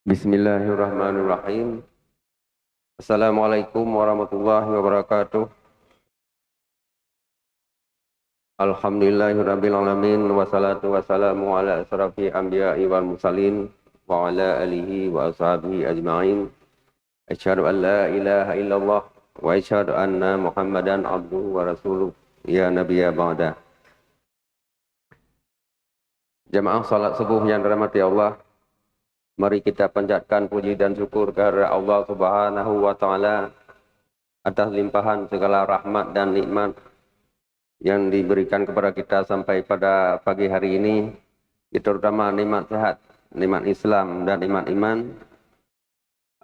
Bismillahirrahmanirrahim. Assalamualaikum warahmatullahi wabarakatuh. Alhamdulillahirabbil alamin wassalatu wassalamu ala asrafi anbiya'i wal mursalin wa ala alihi wa ashabihi ajma'in. Asyhadu an la ilaha illallah wa asyhadu anna Muhammadan abduhu wa rasuluh ya nabiyya ba'da. Jamaah salat subuh yang dirahmati Allah, mari kita panjatkan puji dan syukur kepada Allah Subhanahu wa taala atas limpahan segala rahmat dan nikmat yang diberikan kepada kita sampai pada pagi hari ini, terutama nikmat sehat, nikmat Islam dan nikmat iman.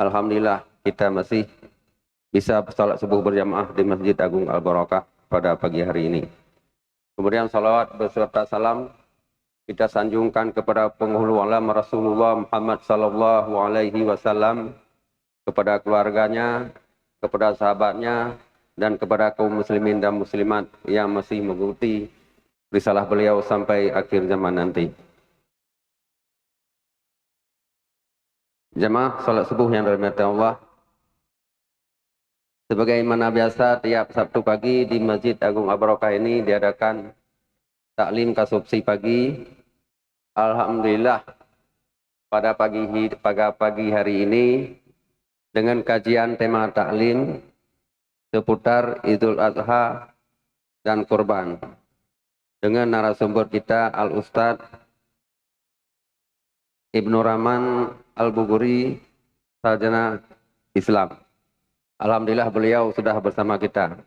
Alhamdulillah kita masih bisa salat subuh berjamaah di Masjid Agung Al-Barakah pada pagi hari ini. Kemudian salawat beserta salam kita sanjungkan kepada penghulu alam Rasulullah Muhammad sallallahu alaihi wasallam, kepada keluarganya, kepada sahabatnya, dan kepada kaum muslimin dan muslimat yang masih mengikuti risalah beliau sampai akhir zaman nanti. Jamaah salat subuh yang dirahmati Allah, sebagaimana biasa tiap Sabtu pagi di Masjid Agung Al-Barakah ini diadakan taklim kasubsi pagi. Alhamdulillah pada pagi hari ini dengan kajian tema taklim seputar Idul Adha dan Kurban dengan narasumber kita Al-Ustadz Ibnu Rahman Al-Buguri, Sarjana Islam. Alhamdulillah beliau sudah bersama kita.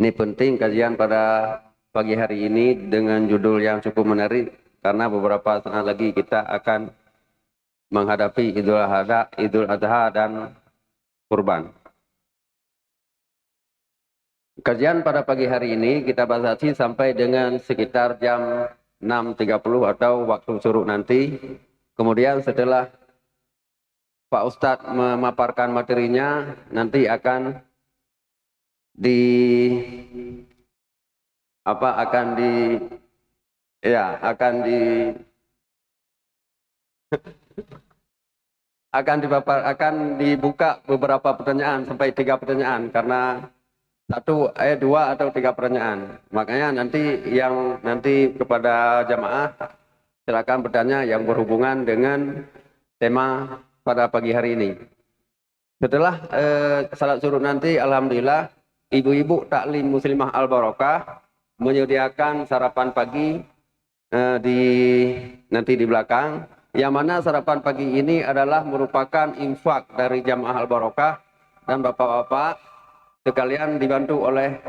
Ini penting kajian pada pagi hari ini dengan judul yang cukup menarik, karena beberapa saat lagi kita akan menghadapi Idul Adha dan Kurban. Kajian pada pagi hari ini kita batasi sampai dengan sekitar jam 6.30 atau waktu syuruk nanti. Kemudian setelah Pak Ustadz memaparkan materinya, nanti akan dibuka beberapa pertanyaan sampai 3 pertanyaan, karena 2 atau 3 pertanyaan. Makanya nanti kepada jamaah silakan bertanya yang berhubungan dengan tema pada pagi hari ini. Setelah salat subuh nanti, alhamdulillah ibu-ibu taklim Muslimah Al-Barakah menyediakan sarapan pagi nanti di belakang, yang mana sarapan pagi ini adalah merupakan infak dari jamaah Al-Barakah, dan bapak-bapak sekalian dibantu oleh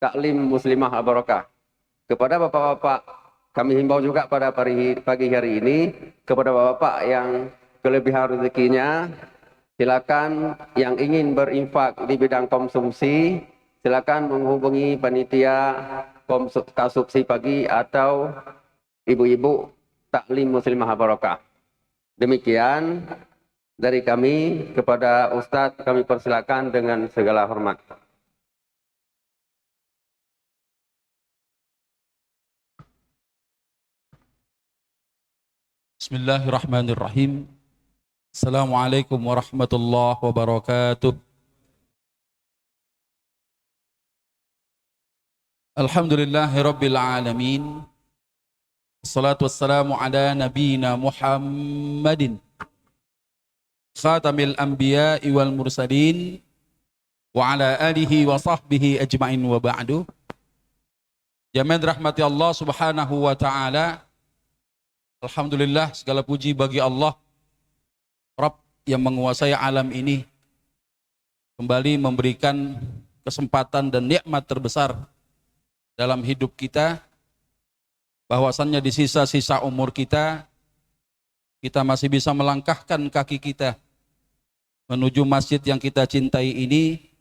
taklim Muslimah Al-Barakah. Kepada bapak-bapak kami himbau juga pada pagi hari ini, kepada bapak yang kelebihan rezekinya, silakan yang ingin berinfak di bidang konsumsi, silakan menghubungi panitia kasubsi pagi atau ibu-ibu taklim Muslimah Al-Barakah. Demikian dari kami, kepada Ustadz kami persilakan dengan segala hormat. Bismillahirrahmanirrahim. Assalamualaikum warahmatullahi wabarakatuh. Alhamdulillahirabbil alamin. Wassalatu wassalamu ala nabiyyina Muhammadin khatamil anbiya'i wal mursalin wa ala alihi wa sahbihi ajma'in wa ba'du. Jamaah rahmati Allah Subhanahu wa taala. Alhamdulillah, segala puji bagi Allah Rabb yang menguasai alam ini, kembali memberikan kesempatan dan nikmat terbesar dalam hidup kita, bahwasannya di sisa-sisa umur kita masih bisa melangkahkan kaki kita menuju masjid yang kita cintai ini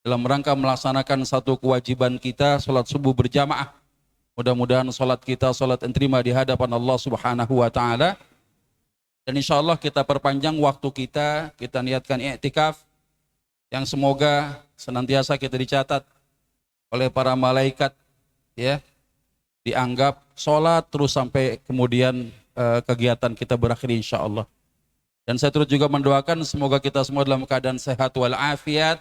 dalam rangka melaksanakan satu kewajiban kita, sholat subuh berjamaah. Mudah-mudahan sholat kita sholat yang terima di hadapan Allah Subhanahu wa ta'ala. Dan insya Allah kita perpanjang waktu kita niatkan i'tikaf yang semoga senantiasa kita dicatat oleh para malaikat, ya, dianggap sholat terus sampai kemudian kegiatan kita berakhir insya Allah. Dan saya turut juga mendoakan semoga kita semua dalam keadaan sehat walafiat.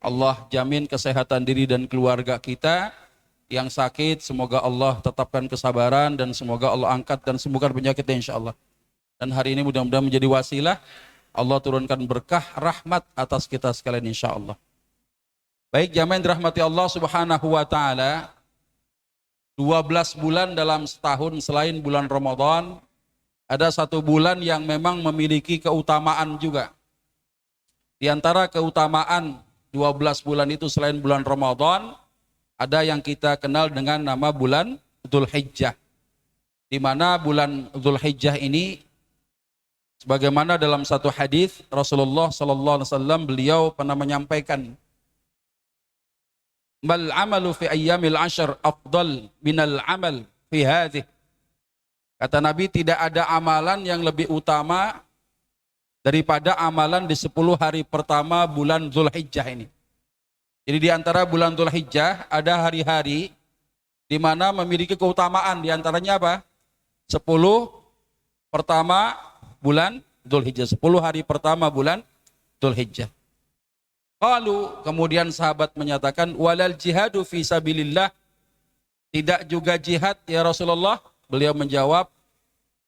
Allah jamin kesehatan diri dan keluarga kita. Yang sakit semoga Allah tetapkan kesabaran dan semoga Allah angkat dan sembuhkan penyakitnya insyaallah. Dan hari ini mudah-mudahan menjadi wasilah Allah turunkan berkah rahmat atas kita sekalian insyaallah. Baik jamaah yang dirahmati Allah Subhanahu wa taala, 12 bulan dalam setahun selain bulan Ramadan, ada satu bulan yang memang memiliki keutamaan juga. Di antara keutamaan 12 bulan itu selain bulan Ramadan, ada yang kita kenal dengan nama bulan Dzulhijjah. Di mana bulan Dzulhijjah ini, sebagaimana dalam satu hadis Rasulullah sallallahu alaihi wasallam beliau pernah menyampaikan, "Mal amalu fi ayyamil ashr afdal minal amal fi hadhihi." Kata Nabi, tidak ada amalan yang lebih utama daripada amalan di 10 hari pertama bulan Dzulhijjah ini. Jadi di antara bulan Dzulhijjah ada hari-hari di mana memiliki keutamaan, di antaranya apa? 10 pertama bulan Dzulhijjah, 10 hari pertama bulan Dzulhijjah. Lalu kemudian sahabat menyatakan, walal jihadu fi sabilillah, tidak juga jihad ya Rasulullah? Beliau menjawab,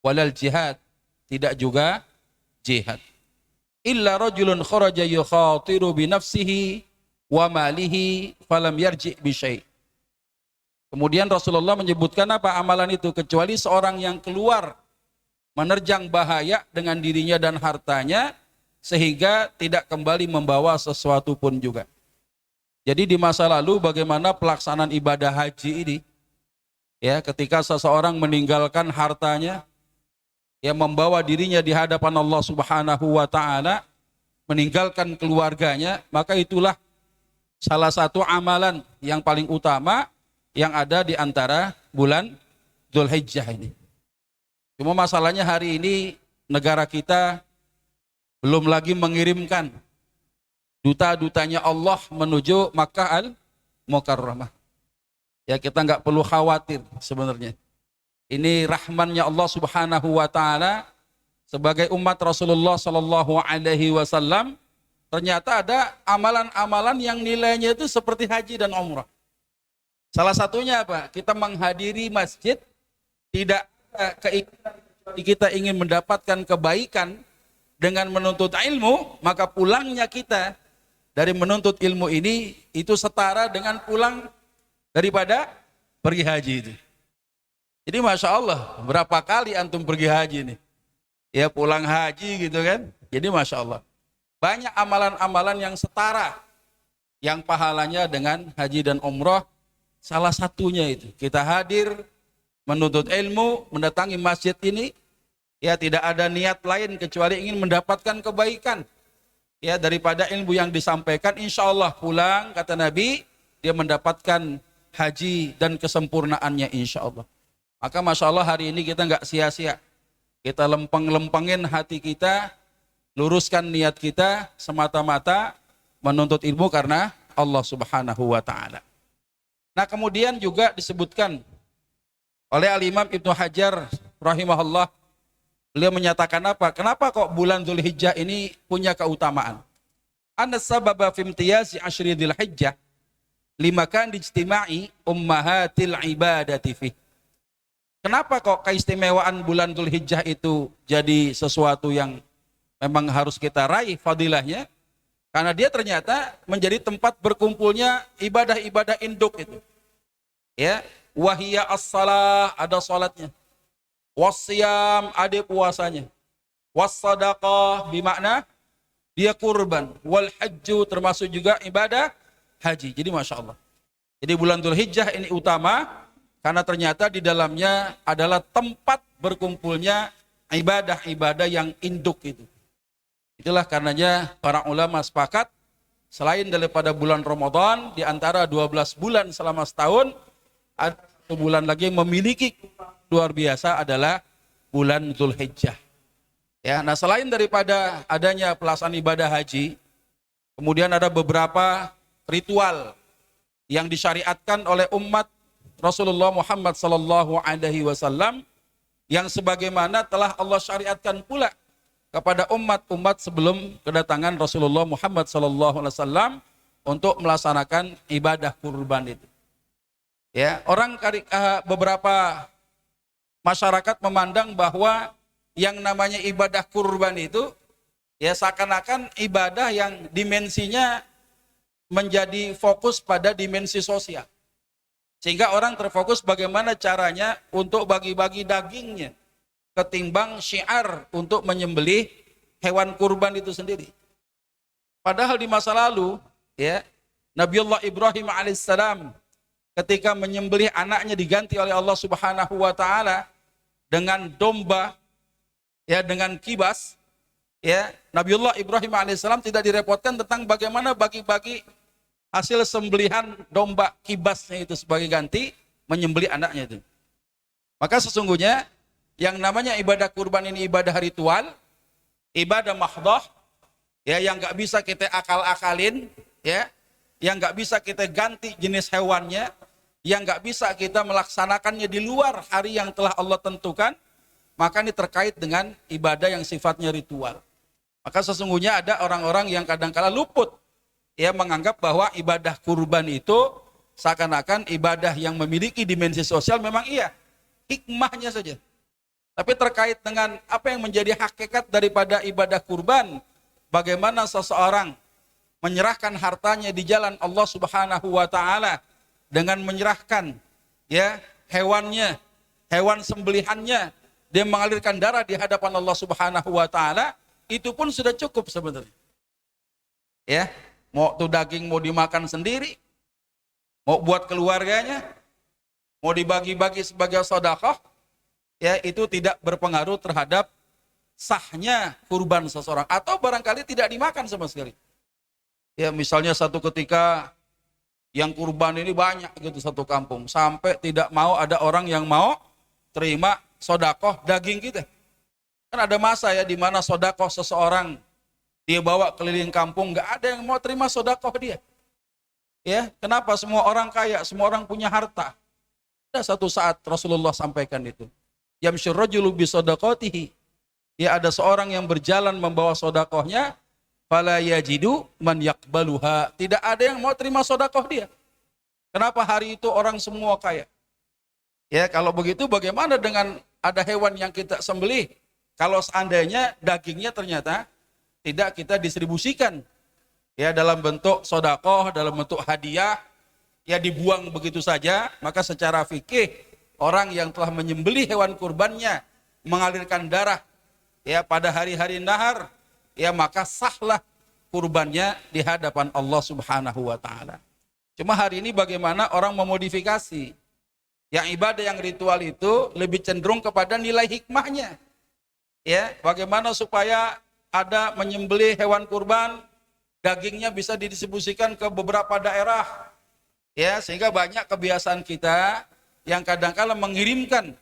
walal jihad, tidak juga jihad. Illa rajulun kharaja yukhatiru bi nafsihi wa malihi falam yarji bi syai'. Kemudian Rasulullah menyebutkan apa amalan itu? Kecuali seorang yang keluar menerjang bahaya dengan dirinya dan hartanya sehingga tidak kembali membawa sesuatu pun juga. Jadi di masa lalu bagaimana pelaksanaan ibadah haji ini? Ya, ketika seseorang meninggalkan hartanya, yang membawa dirinya di hadapan Allah Subhanahu wa taala, meninggalkan keluarganya, maka itulah salah satu amalan yang paling utama yang ada di antara bulan Dzulhijjah ini. Cuma masalahnya hari ini negara kita belum lagi mengirimkan duta-dutanya Allah menuju Makkah Al-Mukarramah. Ya, kita nggak perlu khawatir sebenarnya. Ini rahmannya Allah Subhanahu wa taala sebagai umat Rasulullah sallallahu alaihi wasallam, ternyata ada amalan-amalan yang nilainya itu seperti haji dan umrah. Salah satunya apa? Kita menghadiri masjid, tidak keinginan kita ingin mendapatkan kebaikan dengan menuntut ilmu, maka pulangnya kita dari menuntut ilmu ini itu setara dengan pulang daripada pergi haji itu. Jadi Masya Allah, berapa kali antum pergi haji nih? Ya pulang haji gitu kan. Jadi Masya Allah, banyak amalan-amalan yang setara, yang pahalanya dengan haji dan umrah. Salah satunya itu, kita hadir menuntut ilmu, mendatangi masjid ini, ya tidak ada niat lain kecuali ingin mendapatkan kebaikan. Ya daripada ilmu yang disampaikan, insya Allah pulang, kata Nabi, dia mendapatkan haji dan kesempurnaannya insya Allah. Maka Masya Allah hari ini kita nggak sia-sia. Kita lempeng-lempengin hati kita, luruskan niat kita semata-mata menuntut ilmu karena Allah Subhanahu wa ta'ala. Nah kemudian juga disebutkan oleh Al-Imam Ibnu Hajar rahimahullah, beliau menyatakan apa? Kenapa kok bulan Dzulhijjah ini punya keutamaan? Anna sababa fi imtiyazi asyri Dzulhijjah limakan dijtima'i ummahatil ibadati fi. Kenapa kok keistimewaan bulan Dzulhijjah itu jadi sesuatu yang memang harus kita raih fadilahnya? Karena dia ternyata menjadi tempat berkumpulnya ibadah-ibadah induk itu. Ya, wahiyya as-salah, ada salatnya. Wassiyam, ada puasanya. Wassadaqah, bermakna dia kurban. Wal hajju, termasuk juga ibadah haji. Jadi Masya Allah. Jadi bulan Dzulhijjah ini utama karena ternyata di dalamnya adalah tempat berkumpulnya ibadah-ibadah yang induk itu. Itulah karenanya para ulama sepakat selain daripada bulan Ramadan, di antara 12 bulan selama setahun, ada satu bulan lagi yang memiliki luar biasa adalah bulan Dzulhijjah. Ya, nah selain daripada adanya pelaksanaan ibadah haji, kemudian ada beberapa ritual yang disyariatkan oleh umat Rasulullah Muhammad sallallahu alaihi wasallam yang sebagaimana telah Allah syariatkan pula kepada umat-umat sebelum kedatangan Rasulullah Muhammad SAW untuk melaksanakan ibadah kurban itu. Ya, beberapa masyarakat memandang bahwa yang namanya ibadah kurban itu ya seakan-akan ibadah yang dimensinya menjadi fokus pada dimensi sosial. Sehingga orang terfokus bagaimana caranya untuk bagi-bagi dagingnya ketimbang syiar untuk menyembelih hewan kurban itu sendiri. Padahal di masa lalu ya Nabiullah Ibrahim alaihissalam ketika menyembelih anaknya diganti oleh Allah Subhanahu wa taala dengan domba ya dengan kibas ya Nabiullah Ibrahim alaihissalam tidak direpotkan tentang bagaimana bagi-bagi hasil sembelihan domba kibasnya itu sebagai ganti menyembelih anaknya itu. Maka sesungguhnya yang namanya ibadah kurban ini ibadah ritual, ibadah mahdhah ya yang nggak bisa kita akal-akalin ya, yang nggak bisa kita ganti jenis hewannya, yang nggak bisa kita melaksanakannya di luar hari yang telah Allah tentukan, maka ini terkait dengan ibadah yang sifatnya ritual. Maka sesungguhnya ada orang-orang yang kadang-kala luput ya menganggap bahwa ibadah kurban itu seakan-akan ibadah yang memiliki dimensi sosial. Memang iya, hikmahnya saja. Tapi terkait dengan apa yang menjadi hakikat daripada ibadah kurban, bagaimana seseorang menyerahkan hartanya di jalan Allah Subhanahu wa taala dengan menyerahkan ya hewannya, hewan sembelihannya, dia mengalirkan darah di hadapan Allah Subhanahu wa taala, itu pun sudah cukup sebenarnya. Ya, mau tuh daging mau dimakan sendiri, mau buat keluarganya, mau dibagi-bagi sebagai sedekah, ya itu tidak berpengaruh terhadap sahnya kurban seseorang, atau barangkali tidak dimakan sama sekali. Ya misalnya satu ketika yang kurban ini banyak gitu satu kampung, sampai tidak mau ada orang yang mau terima sedekah daging kita. Kan ada masa ya di mana sedekah seseorang dia bawa keliling kampung, nggak ada yang mau terima sedekah dia. Ya, kenapa? Semua orang kaya, semua orang punya harta. Ada satu saat Rasulullah sampaikan itu. Yamshur rajulu bi shadaqatihi. Ya ada seorang yang berjalan membawa sedekahnya, fala yajidu man yaqbaluha. Tidak ada yang mau terima sedekah dia. Kenapa? Hari itu orang semua kaya. Ya, kalau begitu bagaimana dengan ada hewan yang kita sembelih? Kalau seandainya dagingnya ternyata tidak kita distribusikan ya dalam bentuk sedekah, dalam bentuk hadiah, ya dibuang begitu saja, maka secara fikih orang yang telah menyembelih hewan kurbannya mengalirkan darah ya pada hari-hari nahar, ya maka sahlah kurbannya di hadapan Allah Subhanahu wa taala. Cuma hari ini bagaimana orang memodifikasi yang ibadah yang ritual itu lebih cenderung kepada nilai hikmahnya. Ya, bagaimana supaya ada menyembelih hewan kurban, dagingnya bisa didistribusikan ke beberapa daerah, ya sehingga banyak kebiasaan kita yang kadang-kala mengirimkan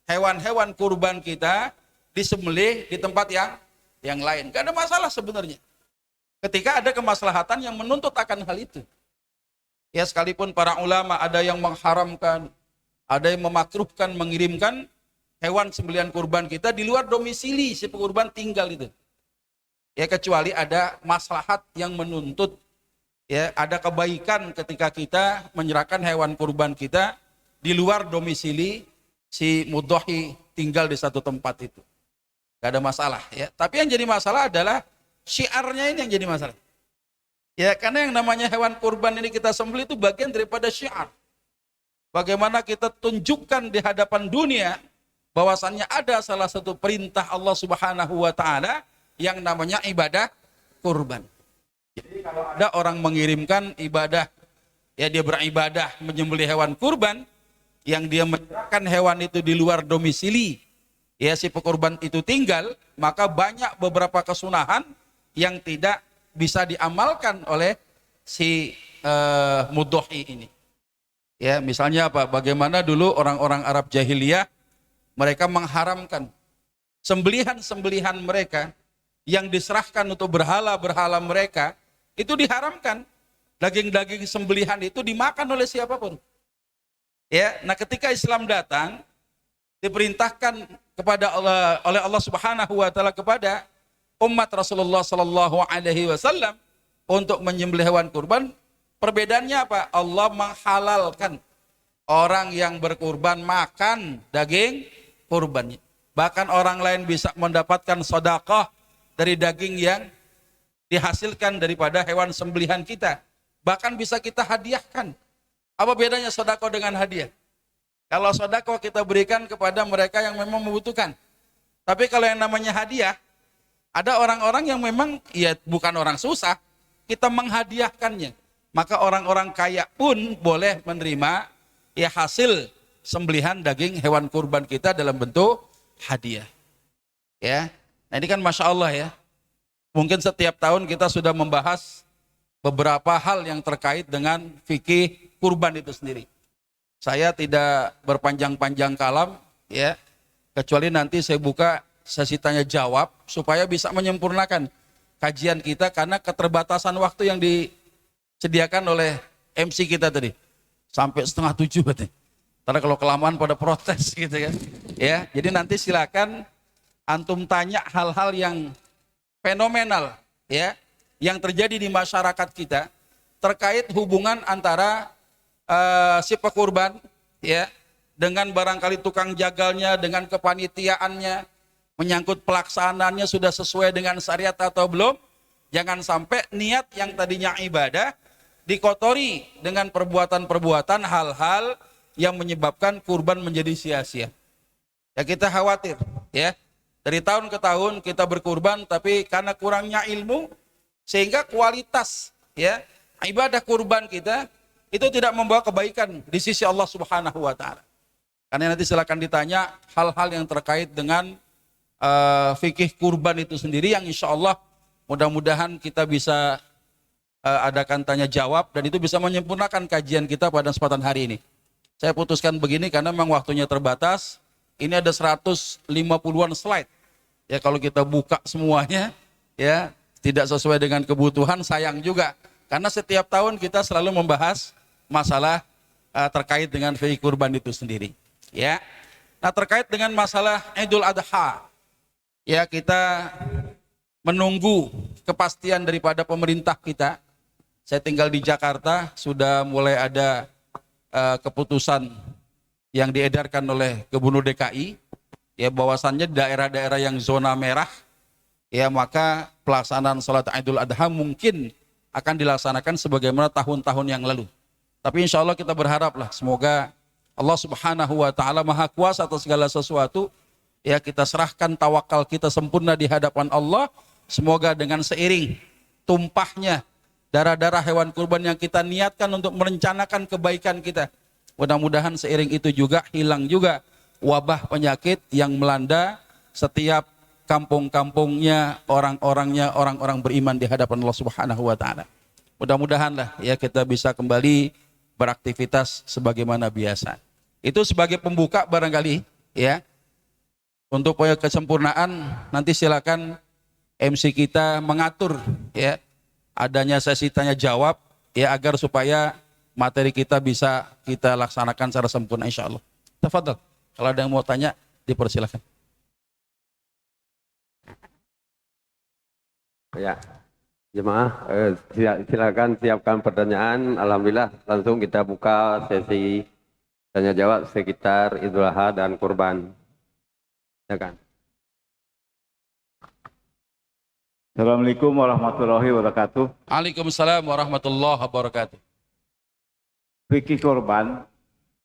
hewan-hewan kurban kita disembelih di tempat yang lain. Gak ada masalah sebenarnya. Ketika ada kemaslahatan yang menuntut akan hal itu. Ya sekalipun para ulama ada yang mengharamkan, ada yang memakruhkan mengirimkan hewan sembelihan kurban kita di luar domisili si kurban tinggal itu. Ya kecuali ada maslahat yang menuntut ya ada kebaikan ketika kita menyerahkan hewan kurban kita di luar domisili si mudhahi tinggal di satu tempat itu. Gak ada masalah ya. Tapi yang jadi masalah adalah syiarnya ini yang jadi masalah. Ya karena yang namanya hewan kurban ini kita sembelih itu bagian daripada syiar. Bagaimana kita tunjukkan di hadapan dunia bahwasannya ada salah satu perintah Allah Subhanahu wa taala yang namanya ibadah kurban. Jadi kalau ada orang mengirimkan ibadah, ya dia beribadah menyembelih hewan kurban, yang dia menyerahkan hewan itu di luar domisili, ya si pekurban itu tinggal, maka banyak beberapa kesunahan yang tidak bisa diamalkan oleh si mudhahi ini. Ya misalnya apa? Bagaimana dulu orang-orang Arab jahiliyah mereka mengharamkan sembelihan-sembelihan mereka yang diserahkan untuk berhala-berhala mereka, itu diharamkan. Daging-daging sembelihan itu dimakan oleh siapapun. Ya, nah ketika Islam datang, diperintahkan kepada Allah, oleh Allah Subhanahu wa taala kepada umat Rasulullah Sallallahu Alaihi Wasallam untuk menyembelih hewan kurban, perbedaannya apa? Allah menghalalkan orang yang berkurban makan daging kurbannya. Bahkan orang lain bisa mendapatkan sedekah dari daging yang dihasilkan daripada hewan sembelihan kita. Bahkan bisa kita hadiahkan. Apa bedanya sedekah dengan hadiah? Kalau sedekah kita berikan kepada mereka yang memang membutuhkan. Tapi kalau yang namanya hadiah, ada orang-orang yang memang ya bukan orang susah, kita menghadiahkannya. Maka orang-orang kaya pun boleh menerima ya hasil sembelihan daging hewan kurban kita dalam bentuk hadiah. Ya, nah ini kan masya Allah ya. Mungkin setiap tahun kita sudah membahas beberapa hal yang terkait dengan fikih kurban itu sendiri. Saya tidak berpanjang-panjang kalam ya, kecuali nanti saya buka sesi tanya jawab supaya bisa menyempurnakan kajian kita karena keterbatasan waktu yang disediakan oleh MC kita tadi. Sampai 6:30 berarti. Karena kalau kelamaan pada protes gitu kan. Ya, jadi nanti silakan antum tanya hal-hal yang fenomenal ya, yang terjadi di masyarakat kita terkait hubungan antara si pekurban ya dengan barangkali tukang jagalnya, dengan kepanitiaannya, menyangkut pelaksanaannya sudah sesuai dengan syariat atau belum. Jangan sampai niat yang tadinya ibadah dikotori dengan perbuatan-perbuatan hal-hal yang menyebabkan kurban menjadi sia-sia. Ya kita khawatir ya. Dari tahun ke tahun kita berkurban tapi karena kurangnya ilmu sehingga kualitas ya ibadah kurban kita itu tidak membawa kebaikan di sisi Allah Subhanahu wa taala. Karena nanti silakan ditanya hal-hal yang terkait dengan fikih kurban itu sendiri yang insya Allah mudah-mudahan kita bisa adakan tanya jawab dan itu bisa menyempurnakan kajian kita pada kesempatan hari ini. Saya putuskan begini karena memang waktunya terbatas. Ini ada 150-an slide. Ya kalau kita buka semuanya ya tidak sesuai dengan kebutuhan sayang juga. Karena setiap tahun kita selalu membahas masalah terkait dengan fikih kurban itu sendiri. Ya. Nah, terkait dengan masalah Idul Adha. Ya, kita menunggu kepastian daripada pemerintah kita. Saya tinggal di Jakarta, sudah mulai ada keputusan yang diedarkan oleh Gubernur DKI, ya bahwasannya daerah-daerah yang zona merah, ya maka pelaksanaan sholat Idul Adha mungkin akan dilaksanakan sebagaimana tahun-tahun yang lalu. Tapi insya Allah kita berharaplah semoga Allah Subhanahu wa taala Maha Kuasa atas segala sesuatu, ya kita serahkan tawakal kita sempurna di hadapan Allah. Semoga dengan seiring tumpahnya darah-darah hewan kurban yang kita niatkan untuk merencanakan kebaikan kita, mudah-mudahan seiring itu juga hilang juga wabah penyakit yang melanda setiap kampung-kampungnya orang-orang beriman di hadapan Allah Subhanahu wa taala. Mudah-mudahanlah ya kita bisa kembali beraktivitas sebagaimana biasa. Itu sebagai pembuka barangkali ya. Untuk kesempurnaan nanti silakan MC kita mengatur ya adanya sesi tanya jawab ya agar supaya materi kita bisa kita laksanakan secara sempurna insyaallah. Tafadhol. Kalau ada yang mau tanya dipersilakan. Ya, jemaah silakan siapkan pertanyaan. Alhamdulillah langsung kita buka sesi tanya jawab sekitar Idul Adha dan kurban. Silakan. Assalamualaikum warahmatullahi wabarakatuh. Waalaikumsalam warahmatullahi wabarakatuh. Fikih korban,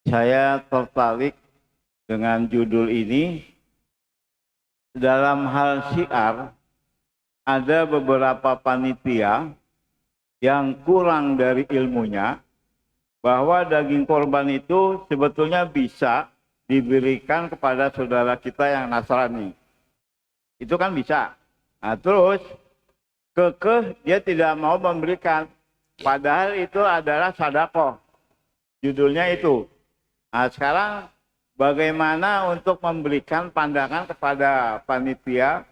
saya tertarik dengan judul ini. Dalam hal syiar, ada beberapa panitia yang kurang dari ilmunya bahwa daging korban itu sebetulnya bisa diberikan kepada saudara kita yang Nasrani. Itu kan bisa. Nah, terus kekeh dia tidak mau memberikan, padahal itu adalah sedekah. Judulnya itu. Nah, sekarang bagaimana untuk memberikan pandangan kepada panitia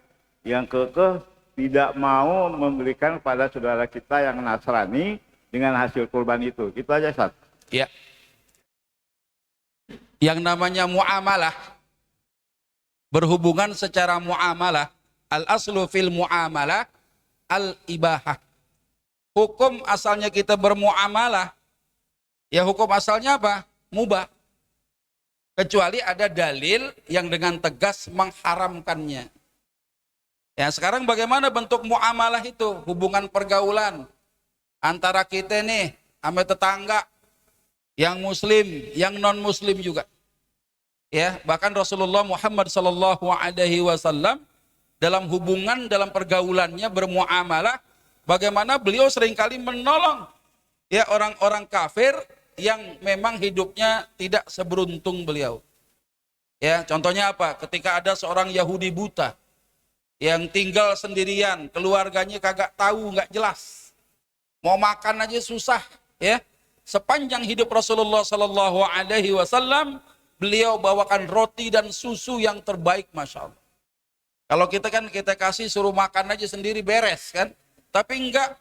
yang kekeh tidak mau memberikan kepada saudara kita yang Nasrani dengan hasil kurban itu. Itu aja, Ustaz. Ya. Yang namanya muamalah, berhubungan secara muamalah, Al-aslu fil muamalah al-ibahah. Hukum asalnya kita bermuamalah, ya hukum asalnya apa? Mubah. Kecuali ada dalil yang dengan tegas mengharamkannya. Ya, sekarang bagaimana bentuk muamalah itu? Hubungan pergaulan antara kita nih sama tetangga yang muslim, yang non muslim juga. Ya, bahkan Rasulullah Muhammad sallallahu alaihi wasallam dalam hubungan, dalam pergaulannya bermuamalah, bagaimana beliau seringkali menolong ya orang-orang kafir yang memang hidupnya tidak seberuntung beliau. Ya, contohnya apa? Ketika ada seorang Yahudi buta yang tinggal sendirian, keluarganya kagak tahu, nggak jelas, mau makan aja susah, ya. Sepanjang hidup Rasulullah Sallallahu Alaihi Wasallam, beliau bawakan roti dan susu yang terbaik, masya Allah. Kalau kita kan kita kasih suruh makan aja sendiri beres kan, tapi enggak.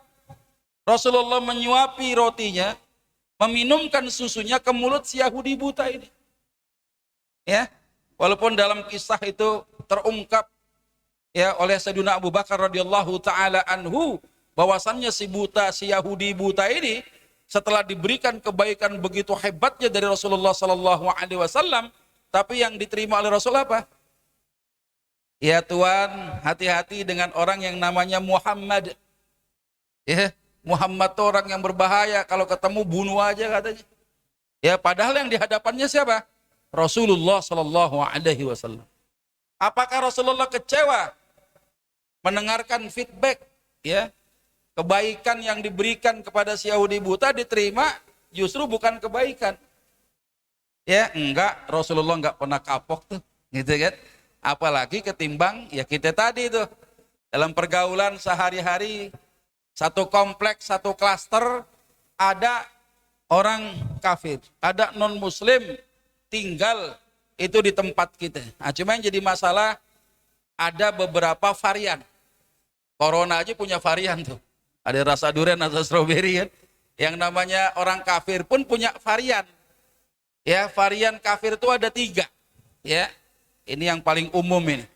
Rasulullah menyuapi rotinya, meminumkan susunya ke mulut si Yahudi buta ini. Ya, walaupun dalam kisah itu terungkap ya oleh Sayyidina Abu Bakar radhiyallahu taala anhu bahwasannya si Yahudi buta ini setelah diberikan kebaikan begitu hebatnya dari Rasulullah sallallahu alaihi wasallam, tapi yang diterima oleh Rasul apa? Ya Tuhan, hati-hati dengan orang yang namanya Muhammad. Ya, Muhammad itu orang yang berbahaya, kalau ketemu bunuh aja katanya. Ya, padahal yang di hadapannya siapa? Rasulullah sallallahu alaihi wasallam. Apakah Rasulullah kecewa mendengarkan feedback ya? Kebaikan yang diberikan kepada si Yahudi buta diterima justru bukan kebaikan. Ya, enggak, Rasulullah enggak pernah kapok tuh, gitu kan? Apalagi ketimbang ya kita tadi tuh dalam pergaulan sehari-hari, satu kompleks, satu klaster ada orang kafir, ada non muslim tinggal itu di tempat kita. Nah, cuma yang jadi masalah ada beberapa varian. Corona aja punya varian tuh. Ada rasa durian atau stroberi kan. Yang namanya orang kafir pun punya varian. Ya, varian kafir itu ada 3. Ya. Ini yang paling umum ini.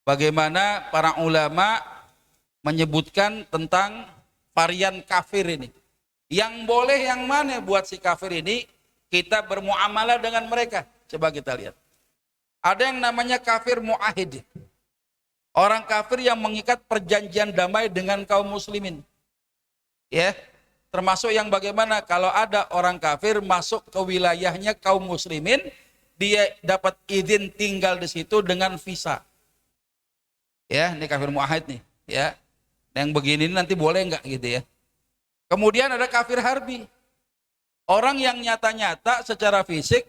Bagaimana para ulama menyebutkan tentang varian kafir ini. Yang boleh yang mana buat si kafir ini kita bermuamalah dengan mereka. Coba kita lihat. Ada yang namanya kafir mu'ahid. Orang kafir yang mengikat perjanjian damai dengan kaum muslimin. Ya, termasuk yang bagaimana kalau ada orang kafir masuk ke wilayahnya kaum muslimin, dia dapat izin tinggal di situ dengan visa. Ya, ini kafir mu'ahid nih, ya. Yang begini nanti boleh enggak gitu ya. Kemudian ada kafir harbi. Orang yang nyata-nyata secara fisik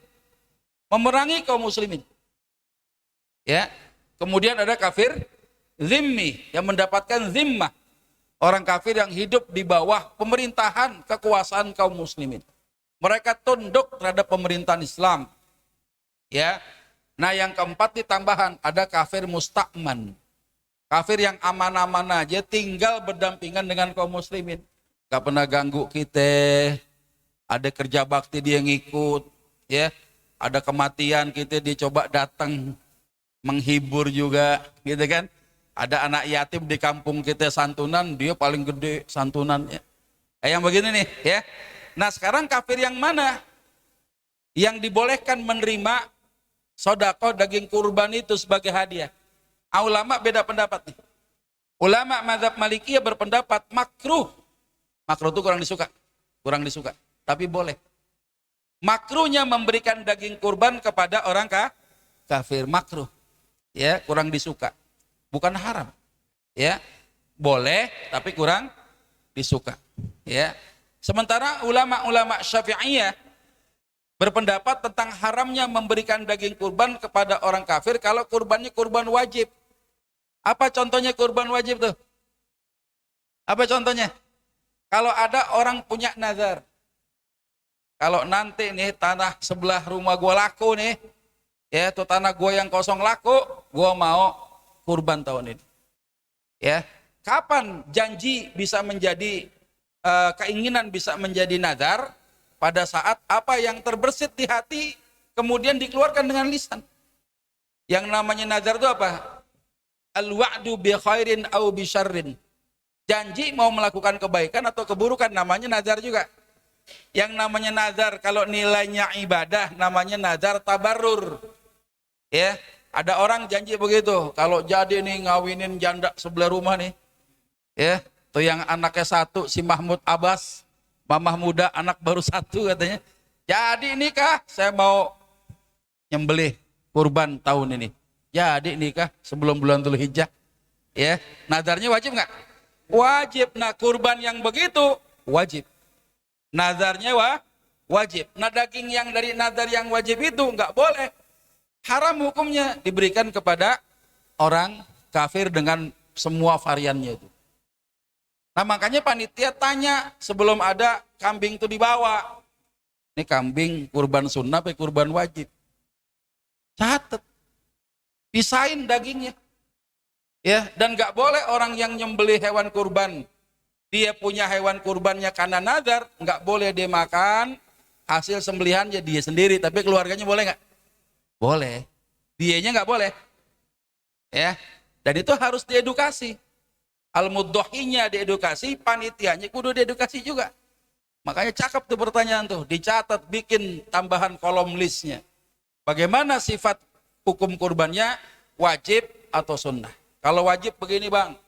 memerangi kaum muslimin. Ya. Kemudian ada kafir zimmi yang mendapatkan zimmah. Orang kafir yang hidup di bawah pemerintahan kekuasaan kaum muslimin. Mereka tunduk terhadap pemerintahan Islam. Ya. Nah, yang keempat ditambahan ada kafir musta'man. Kafir yang aman-aman aja tinggal berdampingan dengan kaum muslimin. Gak pernah ganggu kita. Ada kerja bakti dia ngikut, ya. Ada kematian kita dia coba datang menghibur juga, gitu kan. Ada anak yatim di kampung kita santunan, dia paling gede santunannya. Yang begini nih, ya. Nah, sekarang kafir yang mana? Yang dibolehkan menerima sedekah daging kurban itu sebagai hadiah. Ulama beda pendapat nih. Ulama mazhab Malikiyah berpendapat makruh. Makruh itu kurang disuka, tapi boleh. Makruhnya memberikan daging kurban kepada orang kafir, makruh. Ya, kurang disuka. Bukan haram. Ya. Boleh tapi kurang disuka. Ya. Sementara ulama-ulama Syafi'iyah berpendapat tentang haramnya memberikan daging kurban kepada orang kafir kalau kurbannya kurban wajib. Apa contohnya kurban wajib tuh? Apa contohnya? Kalau ada orang punya nazar. Kalau nanti nih tanah sebelah rumah gua laku nih, ya itu tanah gua yang kosong laku, gua mau kurban tahun ini. Ya, kapan janji bisa menjadi keinginan bisa menjadi nazar? Pada saat apa yang terbersit di hati kemudian dikeluarkan dengan lisan. Yang namanya nazar itu apa? Al-wa'du bi khairin au bi syarrin. Janji mau melakukan kebaikan atau keburukan, namanya nazar juga. Yang namanya nazar kalau nilainya ibadah namanya nazar tabarrur. Ya, ada orang janji begitu, kalau jadi nih ngawinin janda sebelah rumah nih. Ya, tuh yang anaknya satu si Mahmud Abbas, mamah muda anak baru satu katanya. Jadi nikah, saya mau nyembelih kurban tahun ini. Jadi nikah sebelum bulan Dzulhijjah. Ya, nazarnya wajib nggak? Wajib. Nah, kurban yang begitu wajib. Nazarnya wajib. Nah, daging yang dari nazar yang wajib itu nggak boleh. Haram hukumnya, diberikan kepada orang kafir dengan semua variannya itu. Nah, makanya panitia tanya sebelum ada kambing itu dibawa. Ini kambing kurban sunnah atau kurban wajib? Catat. Pisahin dagingnya. Ya, dan nggak boleh orang yang nyembelih hewan kurban, dia punya hewan kurbannya karena nazar, nggak boleh dia makan hasil sembelihannya dia sendiri, tapi keluarganya boleh nggak? Boleh. Dianya nggak boleh. Ya, dan itu harus diedukasi. Al-muddohinya diedukasi, panitianya kudu diedukasi juga. Makanya cakep tuh pertanyaan tuh, dicatat, bikin tambahan kolom listnya. Bagaimana sifat hukum kurbannya, wajib atau sunnah? Kalau wajib begini bang,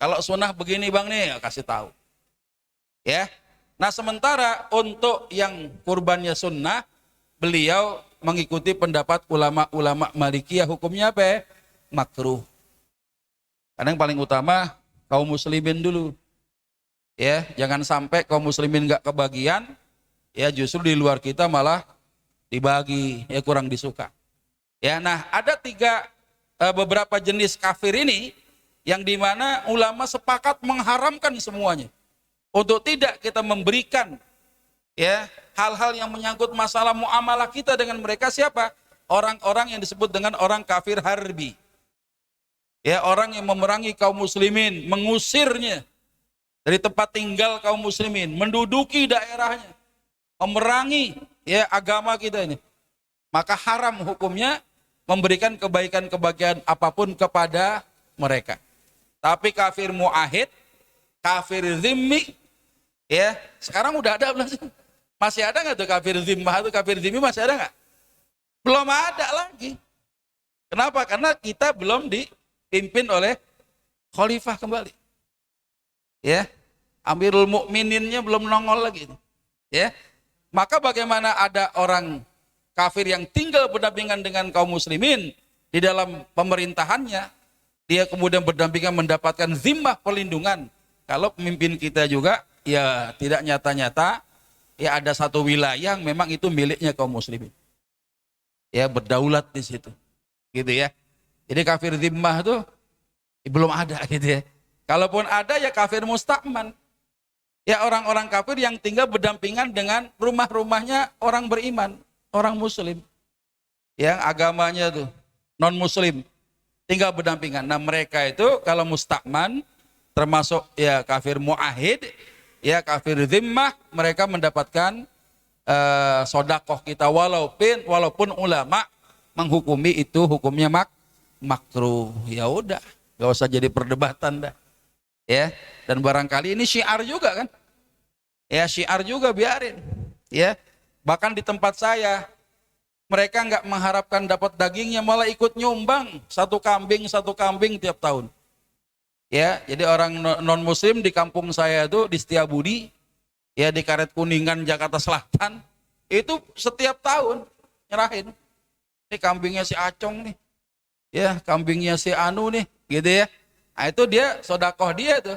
kalau sunnah begini bang nih, kasih tahu. Ya, nah sementara untuk yang kurbannya sunnah, beliau mengikuti pendapat ulama-ulama Malikiyah, hukumnya apa ya? Makruh. Karena yang paling utama kaum muslimin dulu. Ya, jangan sampai kaum muslimin nggak kebagian, ya justru di luar kita malah dibagi, ya kurang disuka. Ya, nah ada beberapa jenis kafir ini yang dimana ulama sepakat mengharamkan semuanya untuk tidak kita memberikan ya hal-hal yang menyangkut masalah muamalah kita dengan mereka. Siapa? Orang-orang yang disebut dengan orang kafir harbi. Ya, orang yang memerangi kaum muslimin, mengusirnya dari tempat tinggal kaum muslimin, menduduki daerahnya, memerangi ya agama kita ini. Maka haram hukumnya memberikan kebaikan-kebaikan apapun kepada mereka. Tapi kafir muahid, kafir zimmi, ya sekarang udah ada belum sih? Masih ada nggak tuh kafir zimmah itu, kafir zimmi masih ada nggak? Belum ada lagi. Kenapa? Karena kita belum dipimpin oleh khalifah kembali. Ya, Amirul Mukmininnya belum nongol lagi. Ya, maka bagaimana ada orang kafir yang tinggal berdampingan dengan kaum muslimin di dalam pemerintahannya, dia kemudian berdampingan mendapatkan zimmah perlindungan. Kalau pemimpin kita juga ya tidak nyata-nyata, ya ada satu wilayah yang memang itu miliknya kaum muslimin. Ya berdaulat di situ. Gitu ya. Jadi kafir zimmah tuh belum ada gitu ya. Kalaupun ada ya kafir musta'man. Ya orang-orang kafir yang tinggal berdampingan dengan rumah-rumahnya orang beriman, orang muslim, yang agamanya tuh non muslim, tinggal berdampingan. Nah mereka itu kalau musta'man termasuk ya kafir muahid, ya kafir zimmah, mereka mendapatkan sodakoh kita walaupun ulama menghukumi itu hukumnya makruh. Ya udah, nggak usah jadi perdebatan dah. Ya, dan barangkali ini syiar juga kan? Ya syiar juga biarin. Ya. Bahkan di tempat saya, mereka nggak mengharapkan dapat dagingnya, malah ikut nyumbang satu kambing tiap tahun. Ya, jadi orang non muslim di kampung saya itu di Setiabudi, ya di Karet Kuningan Jakarta Selatan, itu setiap tahun nyerahin. Ini kambingnya si Acong nih, ya kambingnya si Anu nih, gitu ya. Nah, itu dia sodakoh dia tuh,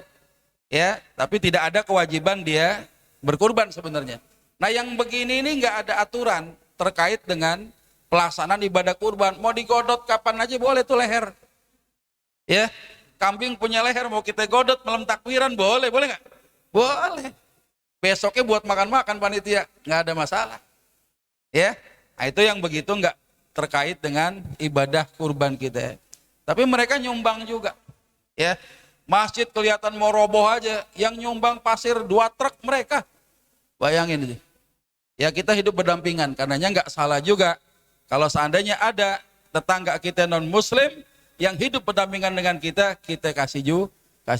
ya. Tapi tidak ada kewajiban dia berkurban sebenarnya. Nah yang begini ini nggak ada aturan terkait dengan pelaksanaan ibadah kurban. Mau digodot kapan aja boleh tuh leher. Ya, kambing punya leher mau kita godot malam takbiran boleh nggak? Boleh. Besoknya buat makan-makan panitia nggak ada masalah. Ya, nah, itu yang begitu nggak terkait dengan ibadah kurban kita. Tapi mereka nyumbang juga. Ya, masjid kelihatan mau roboh aja, yang nyumbang pasir 2 truk mereka. Bayangin itu. Ya kita hidup berdampingan, karenanya nggak salah juga kalau seandainya ada tetangga kita non muslim yang hidup berdampingan dengan kita, kita kasih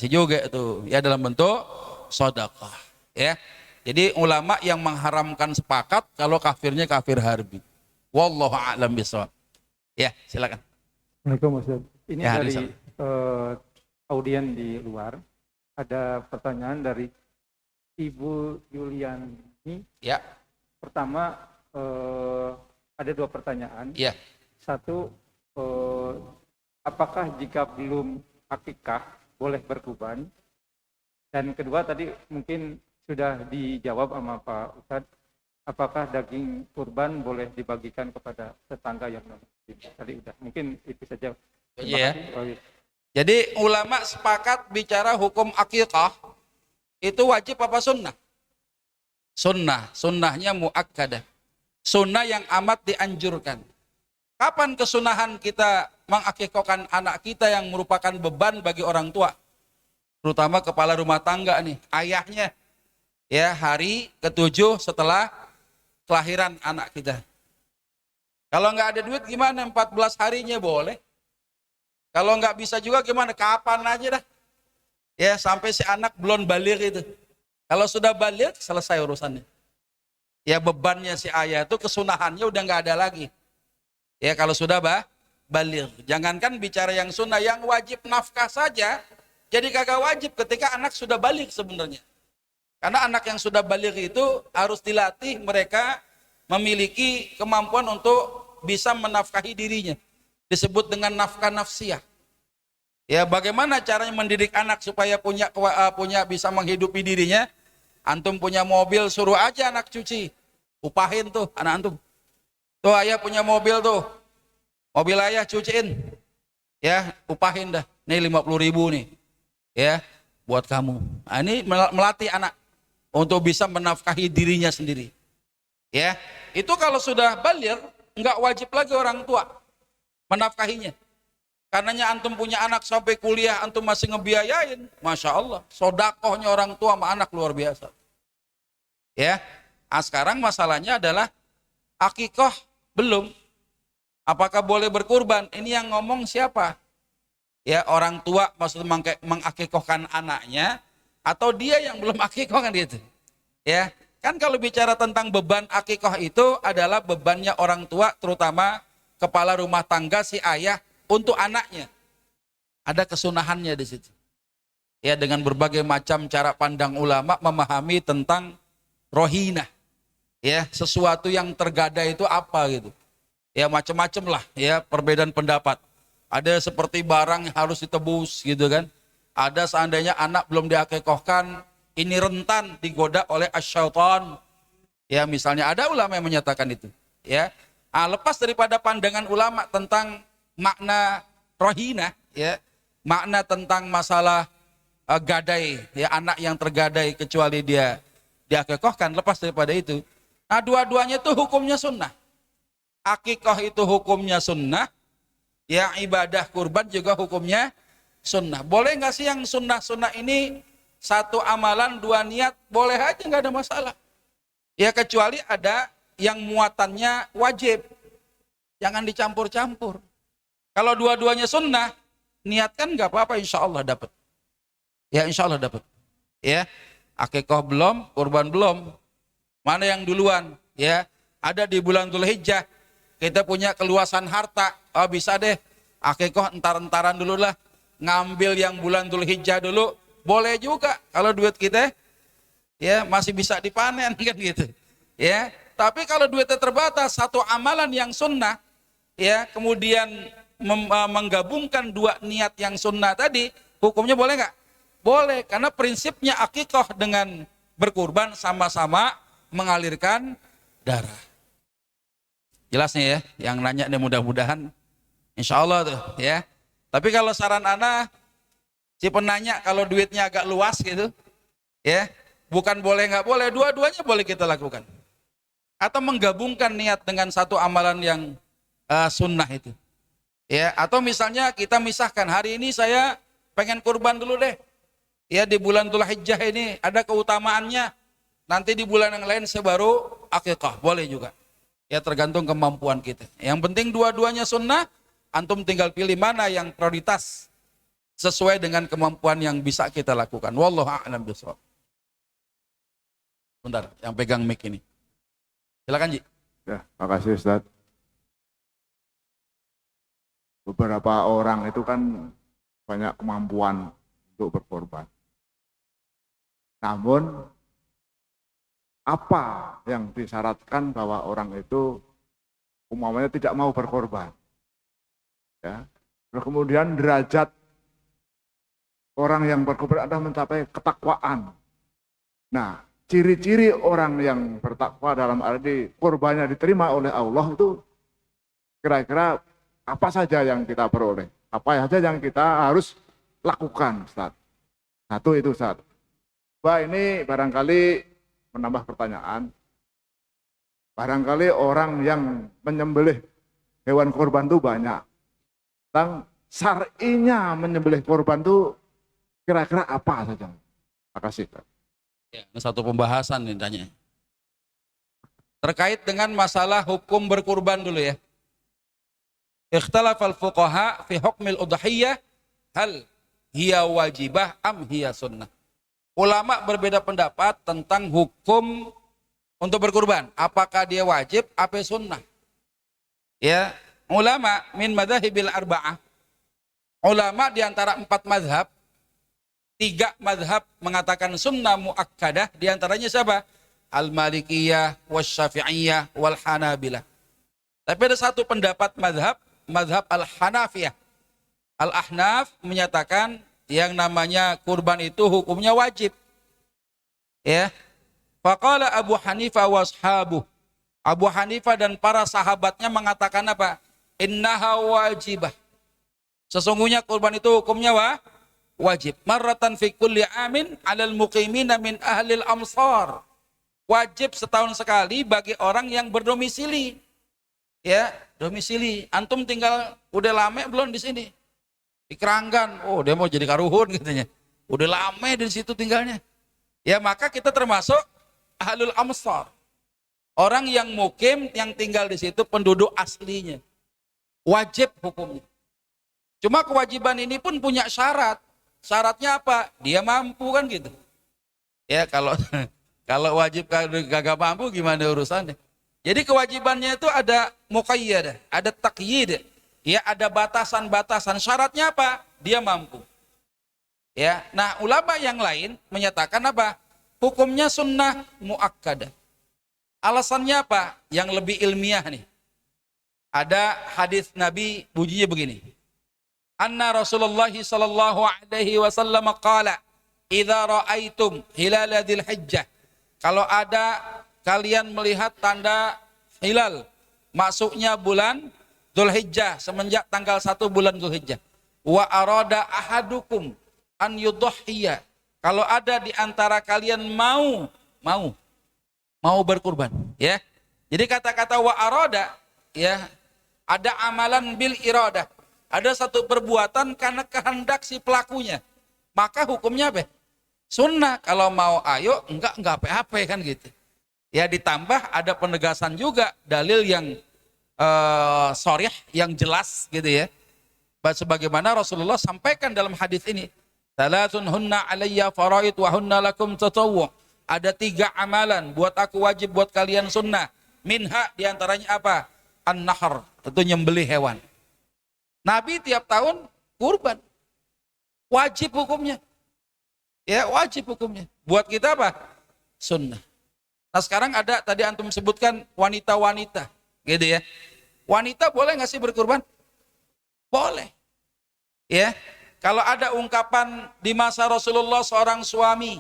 juga itu ya dalam bentuk sedekah ya. Jadi ulama yang mengharamkan sepakat kalau kafirnya kafir harbi. Wallahu a'lam bishawab. Ya, silakan. Assalamualaikum Ustaz. Ini Ya, dari Rizal. audien di luar. Ada pertanyaan dari Ibu Yuliani. Ya, Pertama, ada dua pertanyaan. ya. Satu, apakah jika belum akikah boleh berkurban? Dan kedua tadi mungkin sudah dijawab sama Pak Ustadz. Apakah daging kurban boleh dibagikan kepada tetangga yang non-muslim? Tadi udah, mungkin itu saja. Terima Iya. kasih. Oh, iya. Jadi ulama sepakat bicara hukum akikah itu wajib apa sunnah? Sunnahnya muakkadah. Sunnah yang amat dianjurkan. Kapan kesunahan kita mengakikahkan anak kita yang merupakan beban bagi orang tua? Terutama kepala rumah tangga nih, ayahnya. Ya, hari ke-7 setelah kelahiran anak kita. Kalau nggak ada duit gimana? 14 harinya boleh. Kalau nggak bisa juga gimana? Kapan aja dah. Ya, sampai si anak belum balik itu. Kalau sudah balik, selesai urusannya. Ya, bebannya si ayah itu, kesunahannya udah nggak ada lagi. Ya, kalau sudah balik. Jangankan bicara yang sunnah, yang wajib nafkah saja, jadi kagak wajib ketika anak sudah balik sebenarnya. Karena anak yang sudah balik itu harus dilatih mereka memiliki kemampuan untuk bisa menafkahi dirinya. Disebut dengan nafkah nafsiyah. Ya, bagaimana caranya mendidik anak supaya punya bisa menghidupi dirinya? Antum punya mobil, suruh aja anak cuci. Upahin tuh anak antum. Tuh ayah punya mobil tuh. Mobil ayah cuciin. Ya, upahin dah. Nih 50.000 nih. Ya, buat kamu. Nah, ini melatih anak untuk bisa menafkahi dirinya sendiri. Ya, itu kalau sudah baligh enggak wajib lagi orang tua menafkahinya. Karenanya antum punya anak sampai kuliah antum masih ngebiayain, Masya Allah, sodakohnya orang tua sama anak luar biasa. Ya, nah, sekarang masalahnya adalah akikah belum. Apakah boleh berkurban? Ini yang ngomong siapa? Ya, orang tua maksudnya mengakikahkan anaknya, atau dia yang belum akikah kan gitu. Ya, kan kalau bicara tentang beban akikah itu adalah bebannya orang tua, terutama kepala rumah tangga si ayah untuk anaknya. Ada kesunahannya di situ. Ya, dengan berbagai macam cara pandang ulama memahami tentang rohinah. Ya, sesuatu yang tergadai itu apa gitu. Ya, macam-macam lah ya perbedaan pendapat. Ada seperti barang yang harus ditebus gitu kan. Ada seandainya anak belum diakikahkan, ini rentan digoda oleh asyaitan. Ya, misalnya ada ulama yang menyatakan itu. Ya, lepas daripada pandangan ulama tentang makna rohina, ya, makna tentang masalah gadai, ya, anak yang tergadai kecuali dia diakikahkan, lepas daripada itu. Nah, dua-duanya itu hukumnya sunnah. Akikah itu hukumnya sunnah, ya, ibadah kurban juga hukumnya sunnah. Boleh nggak sih yang sunnah-sunnah ini satu amalan dua niat? Boleh aja, nggak ada masalah. Ya, kecuali ada yang muatannya wajib. Jangan dicampur-campur. Kalau dua-duanya sunnah, niatkan nggak apa-apa, insya Allah dapat. Ya, insya Allah dapat. Ya, akikah belum, kurban belum. Mana yang duluan? Ya, ada di bulan Dzulhijjah. Kita punya keluasan harta, oh bisa deh, akikah entar-entaran dulu lah, ngambil yang bulan Dzulhijjah dulu, boleh juga kalau duit kita ya masih bisa dipanen kan gitu. Ya, tapi kalau duitnya terbatas, satu amalan yang sunnah, ya, kemudian menggabungkan dua niat yang sunnah tadi, hukumnya boleh nggak? Boleh, karena prinsipnya akikah dengan berkurban sama-sama mengalirkan darah. Jelas nih ya, yang nanya nih mudah-mudahan insya Allah tuh ya. Tapi kalau saran ana, si penanya kalau duitnya agak luas gitu, ya, bukan boleh nggak boleh, dua-duanya boleh kita lakukan. Atau menggabungkan niat dengan satu amalan yang sunnah itu. Ya, atau misalnya kita misahkan, hari ini saya pengen kurban dulu deh. Ya, di bulan Dzulhijjah ini ada keutamaannya. Nanti di bulan yang lain saya baru akikah, boleh juga. Ya, tergantung kemampuan kita. Yang penting dua-duanya sunnah, Antum tinggal pilih mana yang prioritas sesuai dengan kemampuan yang bisa kita lakukan. Wallahu a'lam bishawab. Bentar, yang pegang mic ini. Silakan, Ji. Ya, makasih Ustaz. Beberapa orang itu kan banyak kemampuan untuk berkorban. Namun, apa yang disyaratkan bahwa orang itu umpamanya tidak mau berkorban? Ya. Terus kemudian derajat orang yang berkorban adalah mencapai ketakwaan. Nah, ciri-ciri orang yang bertakwa dalam arti korbannya diterima oleh Allah itu kira-kira apa saja yang kita peroleh? Apa saja yang kita harus lakukan, Ustaz? Satu itu, Ustaz. Bah, ini barangkali menambah pertanyaan. Barangkali orang yang menyembelih hewan korban itu banyak. Tentang syar'inya menyembelih korban itu kira-kira apa saja? Terima kasih, Ustaz. Ya, ini satu pembahasan nih tanya. Terkait dengan masalah hukum berkurban dulu ya. Ikhtalafal fuqaha fi hukmil udhiyah hal hiya wajibah am hiya sunnah. Ulama berbeda pendapat tentang hukum untuk berkurban. Apakah dia wajib apa sunnah? Ya, ulama min madhahibil arba'ah. Ulama di antara 4 mazhab, 3 mazhab mengatakan sunnah muakkadah, di antaranya siapa? Al-Malikiyah, Wasyafi'iyah, Wal-Hanabilah. Tapi ada satu pendapat mazhab Al-Hanafiyah. Al-Ahnaf menyatakan yang namanya kurban itu hukumnya wajib. Ya. Faqala Abu Hanifah washabuh. Abu Hanifah dan para sahabatnya mengatakan apa? Innaha wajibah. Sesungguhnya kurban itu hukumnya wajib. Marratan fi kulli amin 'alal muqimina min ahlil amsar. Wajib setahun sekali bagi orang yang berdomisili. Ya, domisili. Antum tinggal udah lama belum di sini? Di Keranggan. Oh, dia mau jadi karuhun katanya. Udah lama di situ tinggalnya. Ya, maka kita termasuk ahlul amsar. Orang yang mukim, yang tinggal di situ penduduk aslinya. Wajib hukumnya. Cuma kewajiban ini pun punya syarat. Syaratnya apa? Dia mampu kan gitu. Ya, kalau wajib kagak mampu gimana urusannya? Jadi kewajibannya itu ada muqayyadah, ada taqyid, ya ada batasan-batasan. Syaratnya apa? Dia mampu. Ya, nah ulama yang lain menyatakan apa? Hukumnya sunnah muakkadah. Alasannya apa? Yang lebih ilmiah nih. Ada hadis Nabi bunyinya begini. Anna Rasulullah sallallahu alaihi wasallam qala, "Idza ra'aitum hilal dzil hijjah." Kalau ada kalian melihat tanda hilal, masuknya bulan Dzulhijjah, semenjak tanggal 1 bulan Dzulhijjah. Wa arada ahadukum an yudhhiya. Kalau ada di antara kalian mau berkurban, ya. Jadi kata-kata wa arada, ya, ada amalan bil iradah. Ada satu perbuatan karena kehendak si pelakunya. Maka hukumnya apa? Sunnah. Kalau mau ayo, enggak apa-apa kan gitu. Ya, ditambah ada penegasan juga dalil yang sharih, yang jelas gitu ya. Sebagaimana Rasulullah sampaikan dalam hadis ini, salatun hunna alayya faraid wa hunna lakum tatawwu. Ada 3 amalan buat aku wajib, buat kalian sunnah. Minha diantaranya apa? An-nahr, itu nyembelih hewan. Nabi tiap tahun kurban. Wajib hukumnya. Ya, wajib hukumnya. Buat kita apa? Sunnah. Nah sekarang ada, tadi antum sebutkan wanita-wanita, gitu ya. Wanita boleh nggak sih berkurban? Boleh. Ya, kalau ada ungkapan di masa Rasulullah seorang suami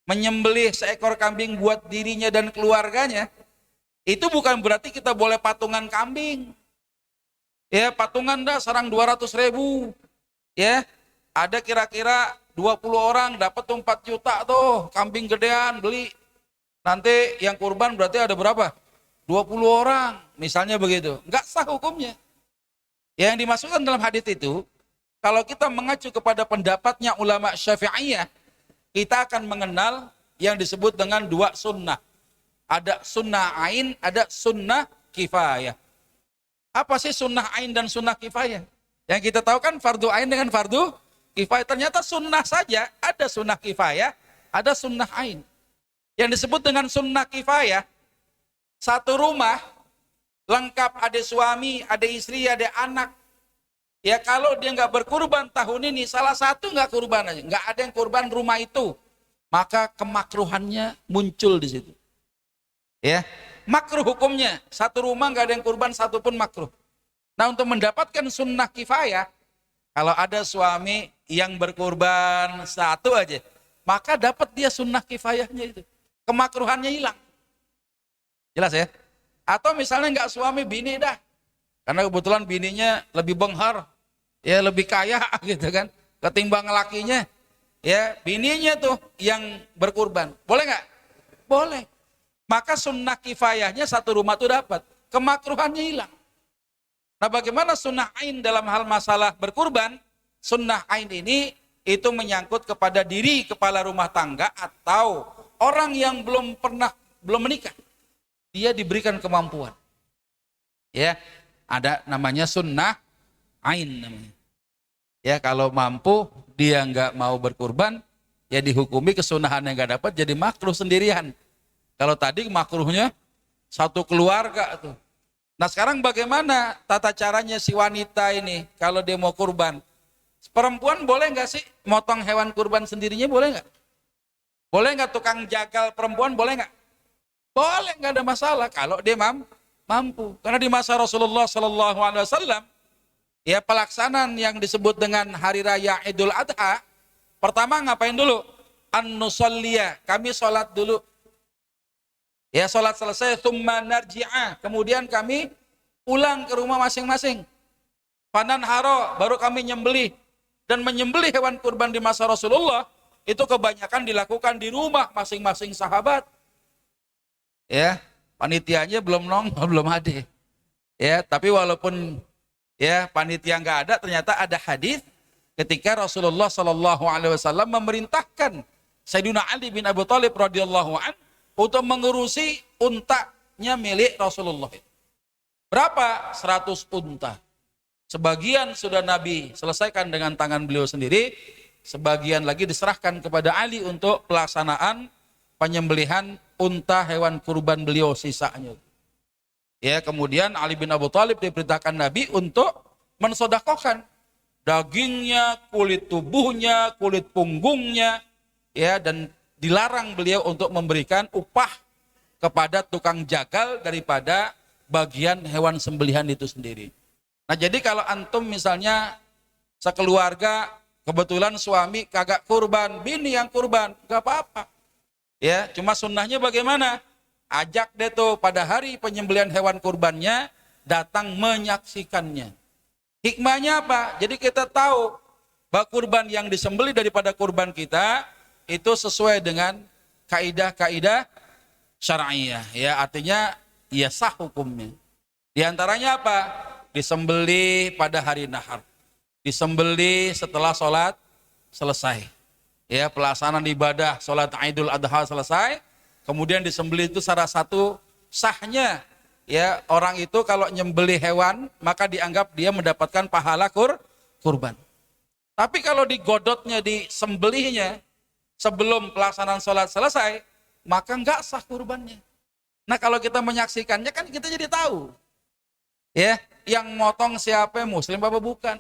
menyembelih seekor kambing buat dirinya dan keluarganya, itu bukan berarti kita boleh patungan kambing. Ya, patungan dah sarang 200.000. Ya, ada kira-kira 20 orang dapat 4 juta tuh, kambing gedean beli. Nanti yang kurban berarti ada berapa? 20 orang, misalnya begitu. Enggak sah hukumnya. Yang dimasukkan dalam hadis itu, kalau kita mengacu kepada pendapatnya ulama Syafi'iyah, kita akan mengenal yang disebut dengan 2 sunnah. Ada sunnah ain, ada sunnah kifayah. Apa sih sunnah ain dan sunnah kifayah? Yang kita tahu kan fardu ain dengan fardu kifayah. Ternyata sunnah saja ada sunnah kifayah, ada sunnah ain. Yang disebut dengan sunnah kifayah, satu rumah lengkap, ada suami, ada istri, ada anak. Ya kalau dia nggak berkurban tahun ini, salah satu nggak kurban aja, nggak ada yang kurban rumah itu, maka kemakruhannya muncul di situ. Ya, makruh hukumnya, satu rumah nggak ada yang kurban, satu pun makruh. Nah untuk mendapatkan sunnah kifayah, kalau ada suami yang berkurban satu aja, maka dapat dia sunnah kifayahnya itu, kemakruhannya hilang. Jelas ya? Atau misalnya nggak suami, bini dah, karena kebetulan bininya lebih benghar, ya lebih kaya gitu kan, ketimbang lakinya, ya bininya tuh yang berkurban, boleh nggak? Boleh. Maka sunnah kifayahnya satu rumah tuh dapat, kemakruhannya hilang. Nah bagaimana sunnah ain dalam hal masalah berkurban? Sunnah ain ini itu menyangkut kepada diri kepala rumah tangga atau orang yang belum menikah, dia diberikan kemampuan. Ya, ada namanya sunnah ain namanya. Ya kalau mampu dia nggak mau berkurban, ya dihukumi kesunahan yang nggak dapat jadi makruh sendirian. Kalau tadi makruhnya satu keluarga tuh. Nah sekarang bagaimana tata caranya si wanita ini kalau dia mau kurban? Perempuan boleh nggak sih motong hewan kurban sendirinya, boleh nggak? Boleh nggak tukang jagal perempuan, boleh nggak? Boleh, nggak ada masalah kalau dia mampu. Karena di masa Rasulullah SAW, ya pelaksanaan yang disebut dengan hari raya Idul Adha, pertama ngapain dulu? An-nusalliya, kami sholat dulu. Ya sholat selesai, thumma narji'a, kemudian kami pulang ke rumah masing-masing. Fanan haro, baru kami nyembelih. Dan menyembelih hewan kurban di masa Rasulullah, itu kebanyakan dilakukan di rumah masing-masing sahabat. Ya, panitianya belum ada. Ya, tapi walaupun ya panitia nggak ada, ternyata ada hadis ketika Rasulullah SAW memerintahkan Sayyidina Ali bin Abi Thalib radhiyallahu an untuk mengurusi untanya milik Rasulullah. Berapa? 100 unta. Sebagian sudah Nabi selesaikan dengan tangan beliau sendiri, sebagian lagi diserahkan kepada Ali untuk pelaksanaan penyembelihan unta hewan kurban beliau sisanya. Ya, kemudian Ali bin Abi Thalib diperintahkan Nabi untuk mensedekahkan dagingnya, kulit tubuhnya, kulit punggungnya, ya, dan dilarang beliau untuk memberikan upah kepada tukang jagal daripada bagian hewan sembelihan itu sendiri. Nah jadi kalau antum misalnya sekeluarga kebetulan suami kagak kurban, bini yang kurban, gak apa-apa. Ya, cuma sunnahnya bagaimana? Ajak deh tuh pada hari penyembelihan hewan kurbannya datang menyaksikannya. Hikmahnya apa? Jadi kita tahu bahwa kurban yang disembelih daripada kurban kita itu sesuai dengan kaidah-kaidah syar'iyah. Ya, artinya ya sah hukumnya. Di antaranya apa? Disembelih pada hari nahar. Disembelih setelah sholat selesai. Ya, pelaksanaan ibadah sholat Idul Adha selesai, kemudian disembelih itu salah satu sahnya. Ya, orang itu kalau nyembelih hewan maka dianggap dia mendapatkan pahala kurban. Tapi kalau digodotnya, disembelihnya sebelum pelaksanaan sholat selesai, maka enggak sah kurbannya. Nah kalau kita menyaksikannya kan kita jadi tahu, ya, yang motong siapa, muslim apa bukan.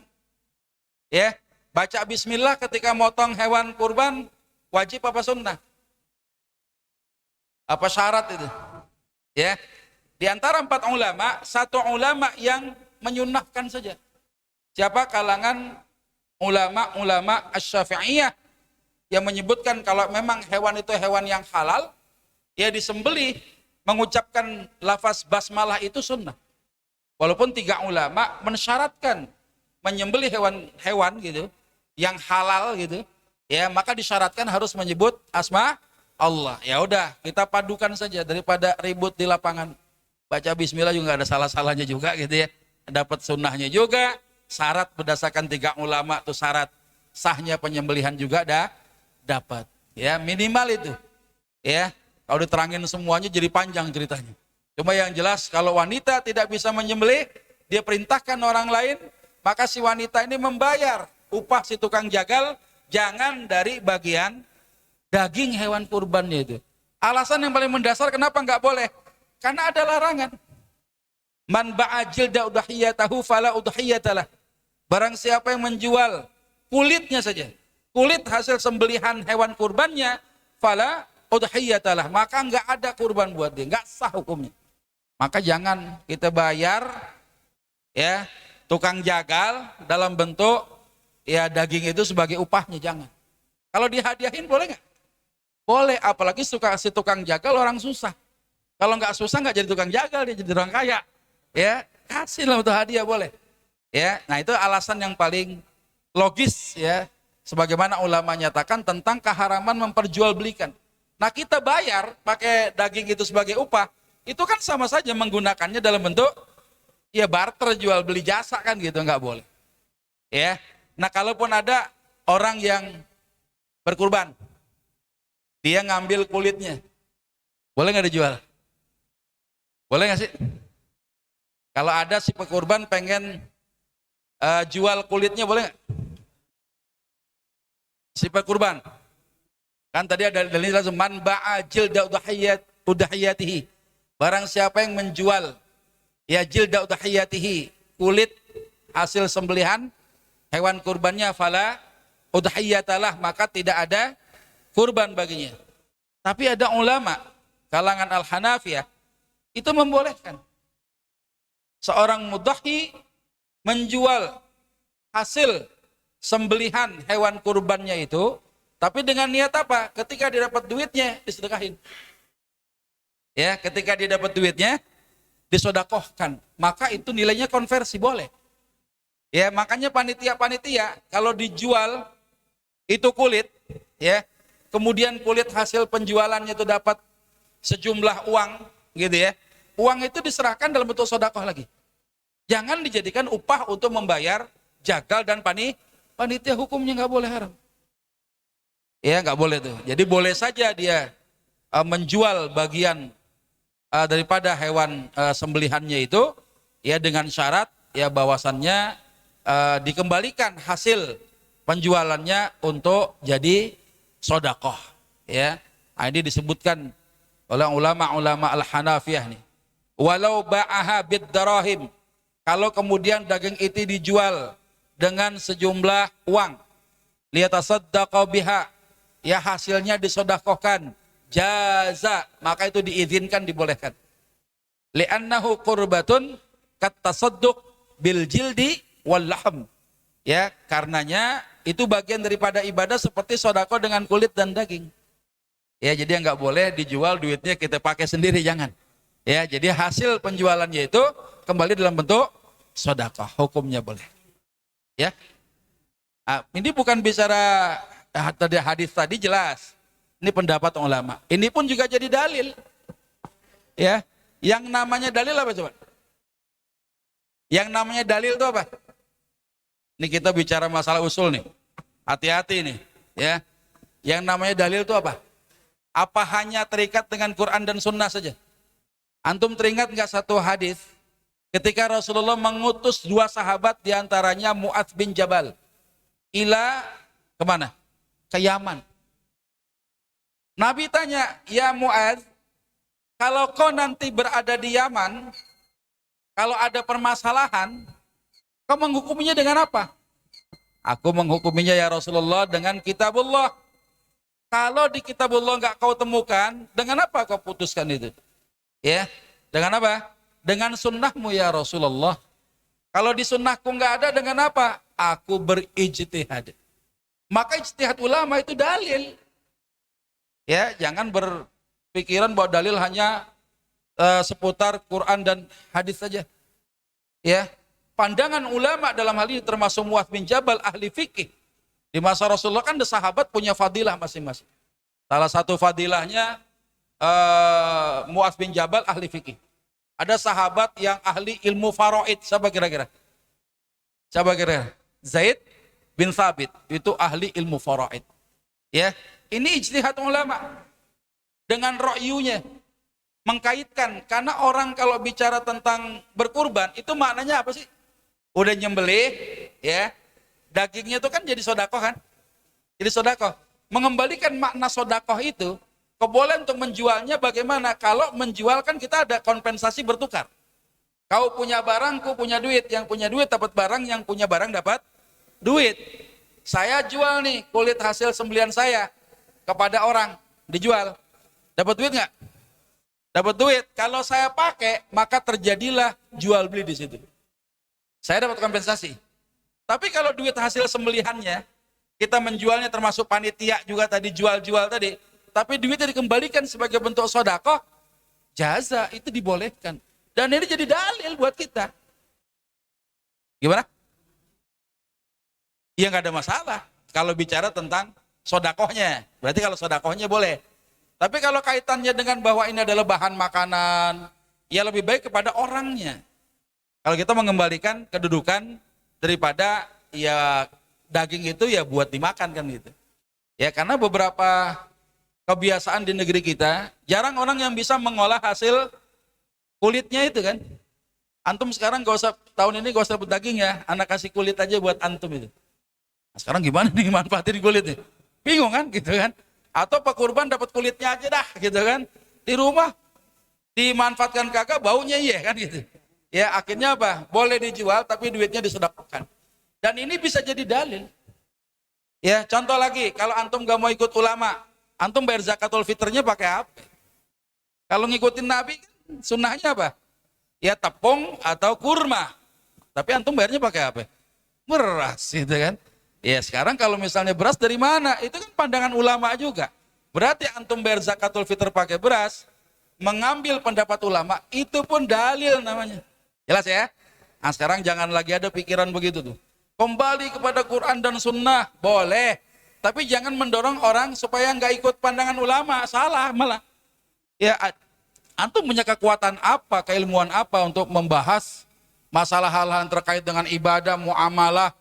Ya, baca bismillah ketika motong hewan kurban wajib apa sunnah? Apa syarat itu? Ya, di antara 4 ulama, 1 ulama yang menyunnahkan saja. Siapa? Kalangan ulama asy-Syafi'iyah yang menyebutkan kalau memang hewan itu hewan yang halal, ya disembelih mengucapkan lafaz basmalah itu sunnah. Walaupun 3 ulama mensyaratkan menyembelih hewan gitu yang halal gitu, ya maka disyaratkan harus menyebut asma Allah. Ya udah, kita padukan saja daripada ribut di lapangan. Baca bismillah juga nggak ada salah-salahnya juga gitu ya. Dapat sunnahnya juga, syarat berdasarkan 3 ulama tuh syarat sahnya penyembelihan juga dapat. Ya, minimal itu. Ya, kalau diterangin semuanya jadi panjang ceritanya. Cuma yang jelas kalau wanita tidak bisa menyembelih, dia perintahkan orang lain, maka si wanita ini membayar upah si tukang jagal, jangan dari bagian daging hewan kurbannya itu. Alasan yang paling mendasar kenapa nggak boleh? Karena ada larangan. Man ba'a jilda udhiyatahu fala udhiyatalah. Barang siapa yang menjual kulitnya saja, kulit hasil sembelihan hewan kurbannya, fala udhiyatalah, maka nggak ada kurban buat dia, nggak sah hukumnya. Maka jangan kita bayar ya tukang jagal dalam bentuk ya daging itu sebagai upahnya, jangan. Kalau dihadiahin boleh nggak? Boleh, apalagi suka si tukang jagal orang susah. Kalau nggak susah nggak jadi tukang jagal, dia jadi orang kaya. Ya kasihlah untuk hadiah boleh. Ya, nah itu alasan yang paling logis ya, sebagaimana ulama nyatakan tentang keharaman memperjualbelikan. Nah kita bayar pakai daging itu sebagai upah, itu kan sama saja menggunakannya dalam bentuk ya barter, jual beli jasa kan gitu, nggak boleh. Ya, nah kalaupun ada orang yang berkurban, dia ngambil kulitnya, boleh nggak dijual? Boleh nggak sih? Kalau ada si pekurban pengen jual kulitnya, boleh nggak? Si pekurban, kan tadi ada dalil langsung man ba'a jilda udhiyatihi. Barang siapa yang menjual ya jilda udhiyatihi, kulit hasil sembelihan hewan kurbannya, fala udhiyatalah, maka tidak ada kurban baginya. Tapi ada ulama kalangan al-Hanafiyah itu membolehkan seorang mudhahi menjual hasil sembelihan hewan kurbannya itu, tapi dengan niat apa? Ketika dia dapat duitnya disedekahin. Ya, ketika dia dapat duitnya disodakohkan, maka itu nilainya konversi, boleh. Ya, makanya panitia-panitia kalau dijual itu kulit, ya, kemudian kulit hasil penjualannya itu dapat sejumlah uang, gitu ya. Uang itu diserahkan dalam bentuk sodakoh lagi. Jangan dijadikan upah untuk membayar jagal dan panitia, hukumnya nggak boleh, haram. Ya nggak boleh tuh. Jadi boleh saja dia menjual bagian daripada hewan sembelihannya itu, ya dengan syarat ya bahwasannya dikembalikan hasil penjualannya untuk jadi sodakoh. Ya, nah, ini disebutkan oleh ulama-ulama al-Hanafiyah nih. Walau ba'aha bid-darahim, kalau kemudian daging itu dijual dengan sejumlah uang, liyatasaddaqa biha, ya hasilnya disodakohkan, jaza, maka itu diizinkan, dibolehkan. Li'annahu qurbatun kattasadduq bil jildi wal lahm. Ya, karenanya itu bagian daripada ibadah seperti sodako dengan kulit dan daging. Ya, jadi nggak boleh dijual duitnya kita pakai sendiri, jangan. Ya, jadi hasil penjualannya itu kembali dalam bentuk sedekah, hukumnya boleh. Ya, ini bukan bicara tadi hadis tadi jelas. Ini pendapat ulama. Ini pun juga jadi dalil. Ya, yang namanya dalil apa coba? Yang namanya dalil itu apa? Ini kita bicara masalah usul nih. Hati-hati nih. Ya, yang namanya dalil itu apa? Apa hanya terikat dengan Quran dan Sunnah saja? Antum teringat nggak satu hadis ketika Rasulullah mengutus dua sahabat, diantaranya Mu'adz bin Jabal, kemana? Ke Yaman. Nabi tanya, ya Mu'adz, kalau kau nanti berada di Yaman, kalau ada permasalahan, kau menghukuminya dengan apa? Aku menghukuminya ya Rasulullah dengan kitabullah. Kalau di kitabullah nggak kau temukan, dengan apa kau putuskan itu? Ya, dengan apa? Dengan sunnahmu ya Rasulullah. Kalau di sunnahku nggak ada, dengan apa? Aku berijtihad. Maka ijtihad ulama itu dalil. Ya, jangan berpikiran bahwa dalil hanya seputar Quran dan hadis saja. Ya, pandangan ulama dalam hal ini termasuk Mu'adz bin Jabal, ahli fikih. Di masa Rasulullah kan sahabat punya fadilah masing-masing. Salah satu fadilahnya Mu'adz bin Jabal ahli fikih. Ada sahabat yang ahli ilmu faraid. Siapa kira-kira? Zaid bin Thabit, itu ahli ilmu faraid. Ya, ini ijtihad ulama dengan ra'yunya. mengkaitkan, karena orang kalau bicara tentang berkurban itu maknanya apa sih? Udah nyembelih, ya, dagingnya itu kan jadi sodakoh kan? Jadi sodakoh. Mengembalikan makna sodakoh itu, kebolehan untuk menjualnya bagaimana? Kalau menjual kan kita ada kompensasi bertukar. Kau punya barang, ku punya duit. Yang punya duit dapat barang, yang punya barang dapat duit. Saya jual nih kulit hasil sembelian saya kepada orang, dijual. Dapat duit nggak? Dapat duit. Kalau saya pakai, maka terjadilah jual beli di situ. Saya dapat kompensasi. Tapi kalau duit hasil sembelihannya, kita menjualnya termasuk panitia juga tadi jual-jual tadi, tapi duitnya dikembalikan sebagai bentuk sodakoh, jaza itu dibolehkan. Dan ini jadi dalil buat kita. Gimana? Ya nggak ada masalah kalau bicara tentang sodakohnya. Berarti kalau sodakohnya boleh. Tapi kalau kaitannya dengan bahwa ini adalah bahan makanan, ya lebih baik kepada orangnya. Kalau kita mengembalikan kedudukan daripada ya daging itu ya buat dimakan kan gitu. Ya karena beberapa kebiasaan di negeri kita, jarang orang yang bisa mengolah hasil kulitnya itu kan. Antum sekarang gak usah, tahun ini gak usah dapat daging ya, anak kasih kulit aja buat antum itu. Nah, sekarang gimana nih manfaatin kulitnya? Bingung kan gitu kan. Atau pekurban dapat kulitnya aja dah gitu kan. Di rumah dimanfaatkan kagak, baunya iya kan gitu. Ya akhirnya apa? Boleh dijual tapi duitnya disedekahkan. Dan ini bisa jadi dalil. Ya contoh lagi, kalau antum gak mau ikut ulama, antum bayar zakatul fitrnya pakai apa? Kalau ngikutin Nabi, sunnahnya apa? Ya tepung atau kurma. Tapi antum bayarnya pakai apa? Beras gitu kan. Ya sekarang kalau misalnya beras dari mana? Itu kan pandangan ulama juga. Berarti antum bayar zakatul fitr pakai beras, mengambil pendapat ulama, itu pun dalil namanya. Jelas ya? Nah sekarang jangan lagi ada pikiran begitu tuh. Kembali kepada Quran dan Sunnah, boleh. Tapi jangan mendorong orang supaya nggak ikut pandangan ulama, salah malah. Ya, antum punya kekuatan apa, keilmuan apa untuk membahas masalah hal-hal yang terkait dengan ibadah, muamalah,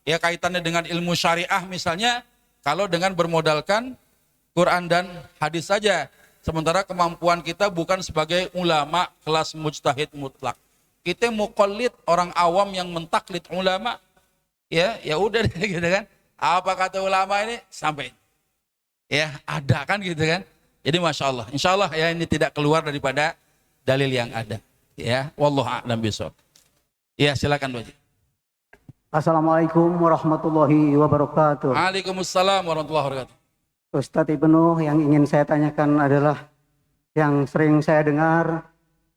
ya kaitannya dengan ilmu syariah misalnya, kalau dengan bermodalkan Quran dan hadis saja. Sementara kemampuan kita bukan sebagai ulama kelas mujtahid mutlak. Kita muqallid orang awam yang mentaklid ulama, ya udah gitu kan. Apa kata ulama ini sampai, ya ada kan gitu kan. Jadi masya Allah, insya Allah ya ini tidak keluar daripada dalil yang ada. Ya, wallahu a'lam bishawab. Ya silakan Bu Haji. Assalamualaikum warahmatullahi wabarakatuh. Waalaikumsalam warahmatullahi wabarakatuh. Ustadz Ibnu, yang ingin saya tanyakan adalah yang sering saya dengar,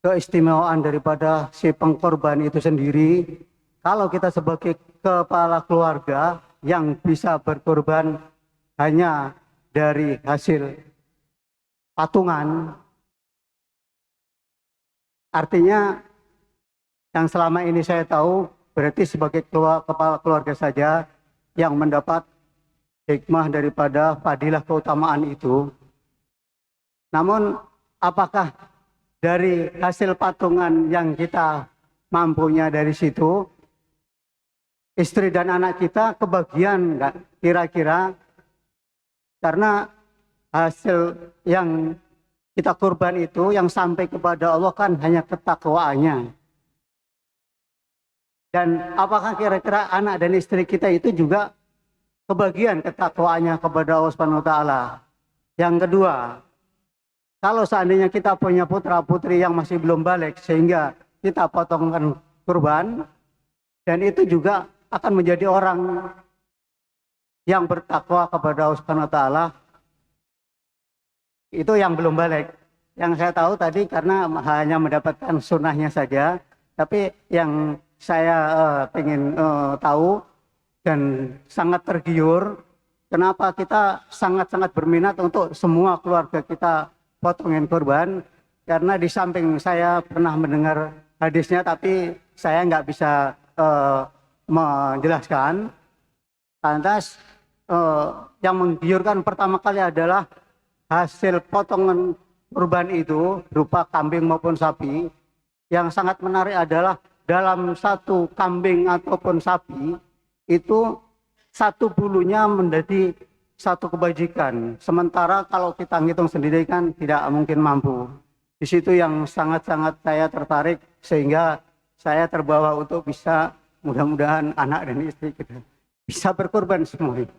keistimewaan daripada si pengkorban itu sendiri. Kalau kita sebagai kepala keluarga yang bisa berkorban hanya dari hasil patungan, artinya yang selama ini saya tahu berarti sebagai kepala keluarga saja yang mendapat hikmah daripada fadilah keutamaan itu. Namun apakah dari hasil patungan yang kita mampunya dari situ, istri dan anak kita kebagian nggak kira-kira? Karena hasil yang kita kurban itu yang sampai kepada Allah kan hanya ketakwaannya. Dan apakah kira-kira anak dan istri kita itu juga kebagian ketakwaannya kepada Allah Subhanahu wa taala? Yang kedua, kalau seandainya kita punya putra-putri yang masih belum balik sehingga kita potongkan kurban, dan itu juga akan menjadi orang yang bertakwa kepada Allah Subhanahu wa taala, itu yang belum balik. Yang saya tahu tadi karena hanya mendapatkan sunnahnya saja, tapi yang saya ingin tahu dan sangat tergiur, kenapa kita sangat-sangat berminat untuk semua keluarga kita potongin kurban, karena di samping saya pernah mendengar hadisnya tapi saya nggak bisa menjelaskan. Lantas yang menggiurkan pertama kali adalah hasil potongan kurban itu berupa kambing maupun sapi. Yang sangat menarik adalah dalam satu kambing ataupun sapi itu satu bulunya menjadi satu kebajikan. Sementara kalau kita ngitung sendiri kan tidak mungkin mampu. Di situ yang sangat-sangat saya tertarik sehingga saya terbawa untuk bisa mudah-mudahan anak dan istri kita bisa berkorban semuanya.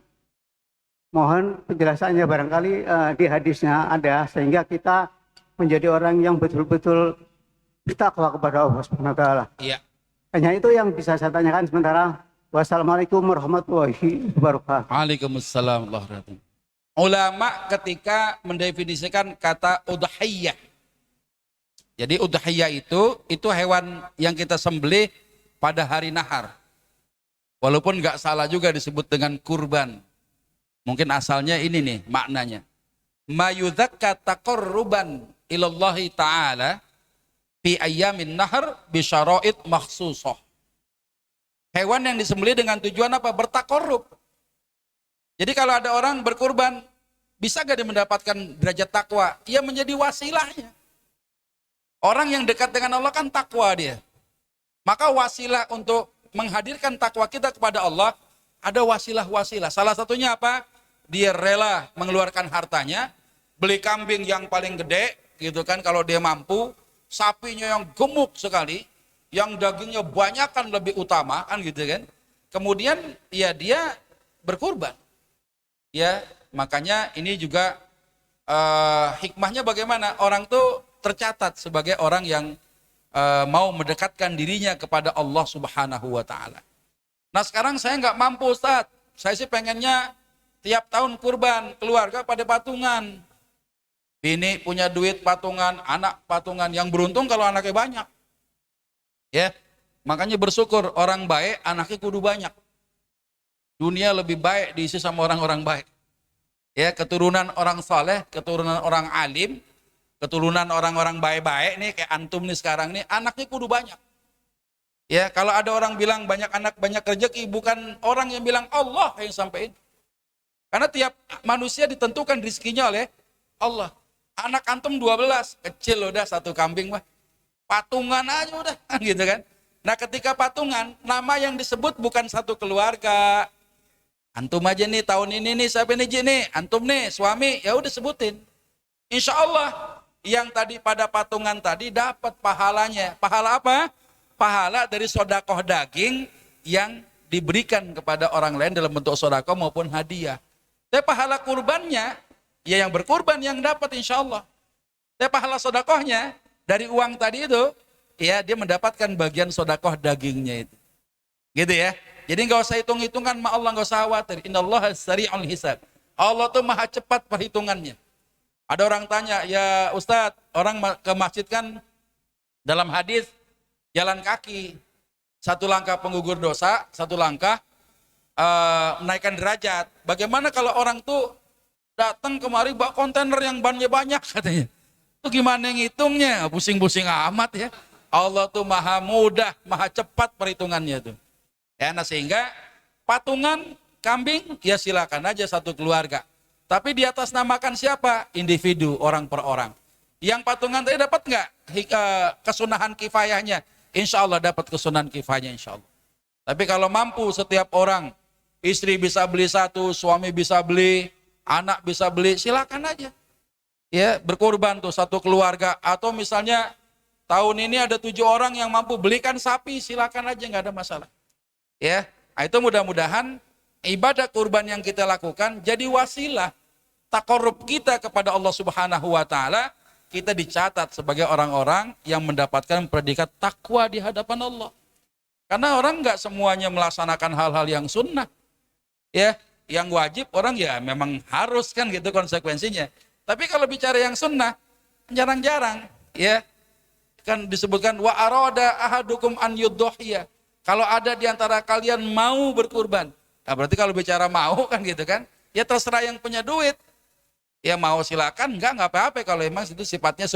Mohon penjelasannya barangkali di hadisnya ada sehingga kita menjadi orang yang betul-betul bertakwa kepada Allah Subhanahu wa taala. Iya. Hanya itu yang bisa saya tanyakan sementara. Wassalamualaikum warahmatullahi wabarakatuh. Waalaikumsalam warahmatullahi wabarakatuh. Ulama ketika mendefinisikan kata udhiyah. Jadi udhiyah itu hewan yang kita sembelih pada hari nahar. Walaupun nggak salah juga disebut dengan kurban. Mungkin asalnya ini nih maknanya. Ma yudzakka taqarruban ilallahi ta'ala fi ayyamin nahar bi syara'id makhsusah. Hewan yang disembelih dengan tujuan apa? Bertakorup. Jadi kalau ada orang berkurban, bisa gak dia mendapatkan derajat takwa? Ia menjadi wasilahnya. Orang yang dekat dengan Allah kan takwa dia. Maka wasilah untuk menghadirkan takwa kita kepada Allah, ada wasilah-wasilah. Salah satunya apa? Dia rela mengeluarkan hartanya, beli kambing yang paling gede, gitu kan, kalau dia mampu, sapinya yang gemuk sekali, yang dagingnya banyak kan lebih utama, kan gitu kan. Kemudian ya dia berkurban. Ya, makanya ini juga hikmahnya bagaimana? Orang tuh tercatat sebagai orang yang mau mendekatkan dirinya kepada Allah Subhanahu wa taala. Nah, sekarang saya nggak mampu, Ustaz. Saya sih pengennya tiap tahun kurban, keluarga pada patungan. Bini punya duit patungan, anak patungan. Yang beruntung kalau anaknya banyak. Ya, makanya bersyukur orang baik, anaknya kudu banyak. Dunia lebih baik diisi sama orang-orang baik. Ya, keturunan orang saleh, keturunan orang alim, keturunan orang-orang baik-baik nih kayak antum nih sekarang nih, anaknya kudu banyak. Ya, kalau ada orang bilang banyak anak banyak rezeki, bukan orang yang bilang, Allah yang sampaikan. Karena tiap manusia ditentukan rezekinya oleh Allah. Anak antum 12, kecil udah satu kambing mah. Patungan aja udah, gitu kan. Nah, ketika patungan, nama yang disebut bukan satu keluarga. Antum aja nih tahun ini nih, siapa nih nih? Antum nih, suami, ya udah sebutin. Insya Allah yang tadi pada patungan tadi dapat pahalanya. Pahala apa? Pahala dari sodakoh daging yang diberikan kepada orang lain dalam bentuk sodakoh maupun hadiah. Tapi pahala kurbannya, ya yang berkurban yang dapat insya Allah. Tapi pahala sodakohnya dari uang tadi itu, ya dia mendapatkan bagian sodakoh dagingnya itu. Gitu ya. Jadi nggak usah hitung-hitungan sama Allah, nggak usah khawatir. Innallaha sari'ul hisab. Allah tuh maha cepat perhitungannya. Ada orang tanya, ya Ustadz, orang ke masjid kan dalam hadis jalan kaki. Satu langkah penggugur dosa, satu langkah menaikkan derajat. Bagaimana kalau orang tuh datang kemari bawa kontainer yang bannya banyak katanya. Itu gimana ngitungnya? Pusing-pusing amat ya. Allah tuh maha mudah, maha cepat perhitungannya tuh. Ya, nah sehingga patungan kambing ya silakan aja satu keluarga. Tapi di atas namakan siapa? Individu, orang per orang. Yang patungan tadi dapat nggak kesunahan kifayahnya? Insya Allah dapat kesunahan kifayahnya insya Allah. Tapi kalau mampu setiap orang, istri bisa beli satu, suami bisa beli, anak bisa beli, silakan aja. Ya, berkorban tuh satu keluarga. Atau misalnya tahun ini ada 7 orang yang mampu belikan sapi, silakan aja, nggak ada masalah. Ya, itu mudah-mudahan ibadah kurban yang kita lakukan jadi wasilah takorup kita kepada Allah Subhanahu wa taala. Kita dicatat sebagai orang-orang yang mendapatkan predikat takwa di hadapan Allah. Karena orang nggak semuanya melaksanakan hal-hal yang sunnah. Ya, yang wajib orang ya memang harus kan gitu konsekuensinya. Tapi kalau bicara yang sunnah jarang-jarang ya. Kan disebutkan wa arada ahadukum an yudhhiya. Kalau ada di antara kalian mau berkurban. Nah, berarti kalau bicara mau kan gitu kan. Ya terserah yang punya duit. Ya mau silakan, enggak apa-apa kalau emang itu sifatnya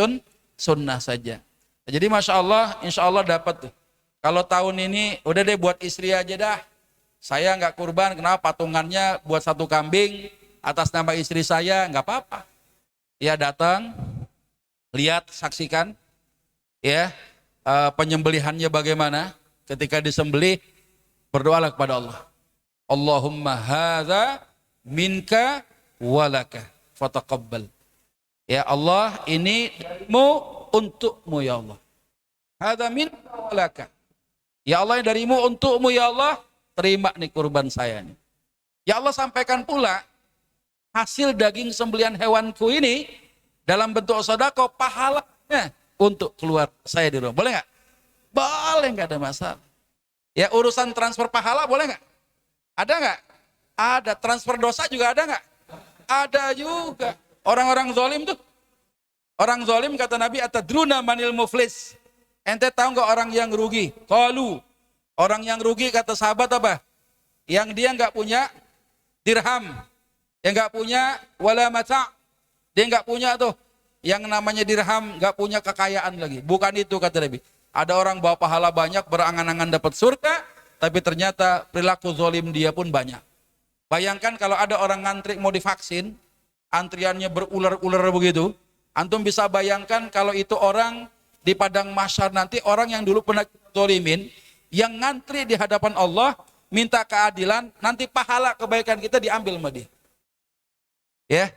sunnah saja. Jadi Masya Allah, insya Allah dapat tuh. Kalau tahun ini udah deh buat istri aja dah. Saya nggak kurban, kenapa patungannya buat satu kambing atas nama istri saya, nggak apa-apa. Ya datang, lihat, saksikan, ya penyembelihannya bagaimana. Ketika disembelih, berdoalah kepada Allah. Allahumma hadza minka walaka fataqabbal. Ya Allah, ini darimu untukmu ya Allah. Hadza min laka. Ya Allah, darimu untukmu ya Allah, terima nih kurban saya nih. Ya Allah, sampaikan pula hasil daging sembelihan hewanku ini dalam bentuk sedekah pahalanya untuk keluar saya di rumah. Boleh nggak? Boleh, nggak ada masalah. Ya, urusan transfer pahala boleh nggak? Ada nggak? Ada. Transfer dosa juga ada nggak? Ada juga. Orang-orang zalim tuh. Orang zalim kata Nabi, atadruna manil muflis. Ente tahu nggak orang yang rugi? Qalu. Orang yang rugi kata sahabat apa? Yang dia nggak punya dirham, yang nggak punya wala mata', dia nggak punya tuh yang namanya dirham, nggak punya kekayaan lagi. Bukan itu kata Nabi. Ada orang bawa pahala banyak, berangan-angan dapat surga, tapi ternyata perilaku zalim dia pun banyak. Bayangkan kalau ada orang ngantri mau divaksin, antriannya berular-ular begitu. Antum bisa bayangkan kalau itu orang di padang mahsyar nanti, orang yang dulu pernah zalimin, yang ngantri di hadapan Allah, minta keadilan, nanti pahala kebaikan kita diambil sama dia. Ya,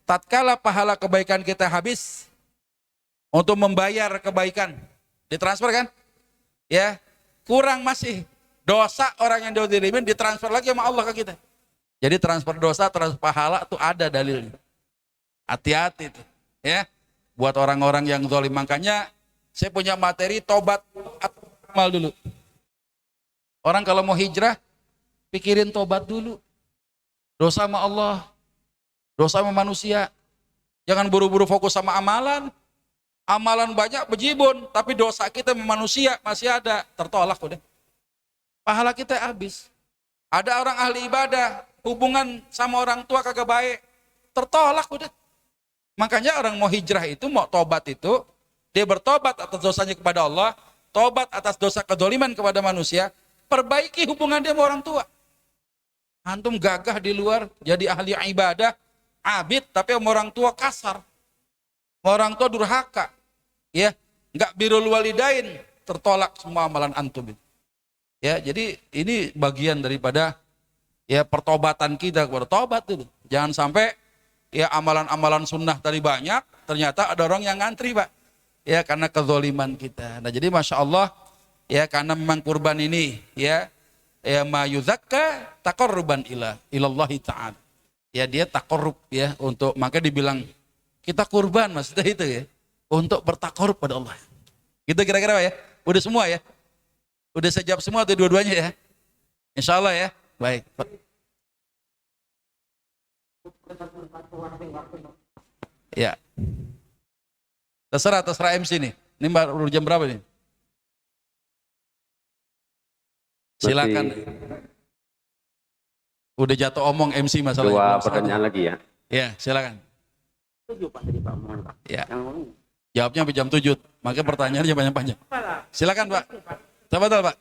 tatkala pahala kebaikan kita habis untuk membayar kebaikan, ditransfer kan? Ya, kurang masih dosa orang yang dizalimin ditransfer lagi sama Allah ke kita. Jadi transfer dosa, transfer pahala itu ada dalilnya. Hati-hati tuh, ya. Buat orang-orang yang zalim. Makanya saya punya materi tobat amal dulu. Orang kalau mau hijrah, pikirin tobat dulu. Dosa sama Allah, dosa sama manusia. Jangan buru-buru fokus sama amalan. Amalan banyak bejibun, tapi dosa kita sama manusia masih ada, tertolak udah. Pahala kita habis. Ada orang ahli ibadah, hubungan sama orang tua kagak baik, tertolak udah. Makanya orang mau hijrah itu, mau tobat itu, dia bertobat atas dosanya kepada Allah, tobat atas dosa kezaliman kepada manusia, perbaiki hubungan dia sama orang tua. Antum gagah di luar, jadi ahli ibadah, abid, tapi sama orang tua kasar. Sama orang tua durhaka. Ya, nggak birrul walidain, tertolak semua amalan antum. Ya, jadi ini bagian daripada ya pertobatan kita kepada tobat itu. Jangan sampai ya amalan-amalan sunnah tadi banyak, ternyata ada orang yang ngantri, Pak. Ya, karena kezaliman kita. Nah, jadi Masya Allah, ya karena memang kurban ini ya ma yuzakka taqarruban ilallahi ta'ala. Ya, dia taqarrub ya, untuk, maka dibilang kita kurban maksudnya itu ya, untuk bertaqarrub pada Allah. Gitu kira-kira Pak ya. Udah semua ya. Udah saya jawab semua tuh dua-duanya ya. Insya Allah ya. Baik. Ya. Terserah MC nih. Ini baru jam berapa nih? Silakan. Udah jatuh omong MC masalahnya. Dua pertanyaan lagi ya. Ya, silakan. Setuju Pak tadi Pak, mohon Pak. Ya. Yang Jawabnya sampai jam 7. Makanya pertanyaannya panjang-panjang. Silakan Pak. Tafadhol Pak.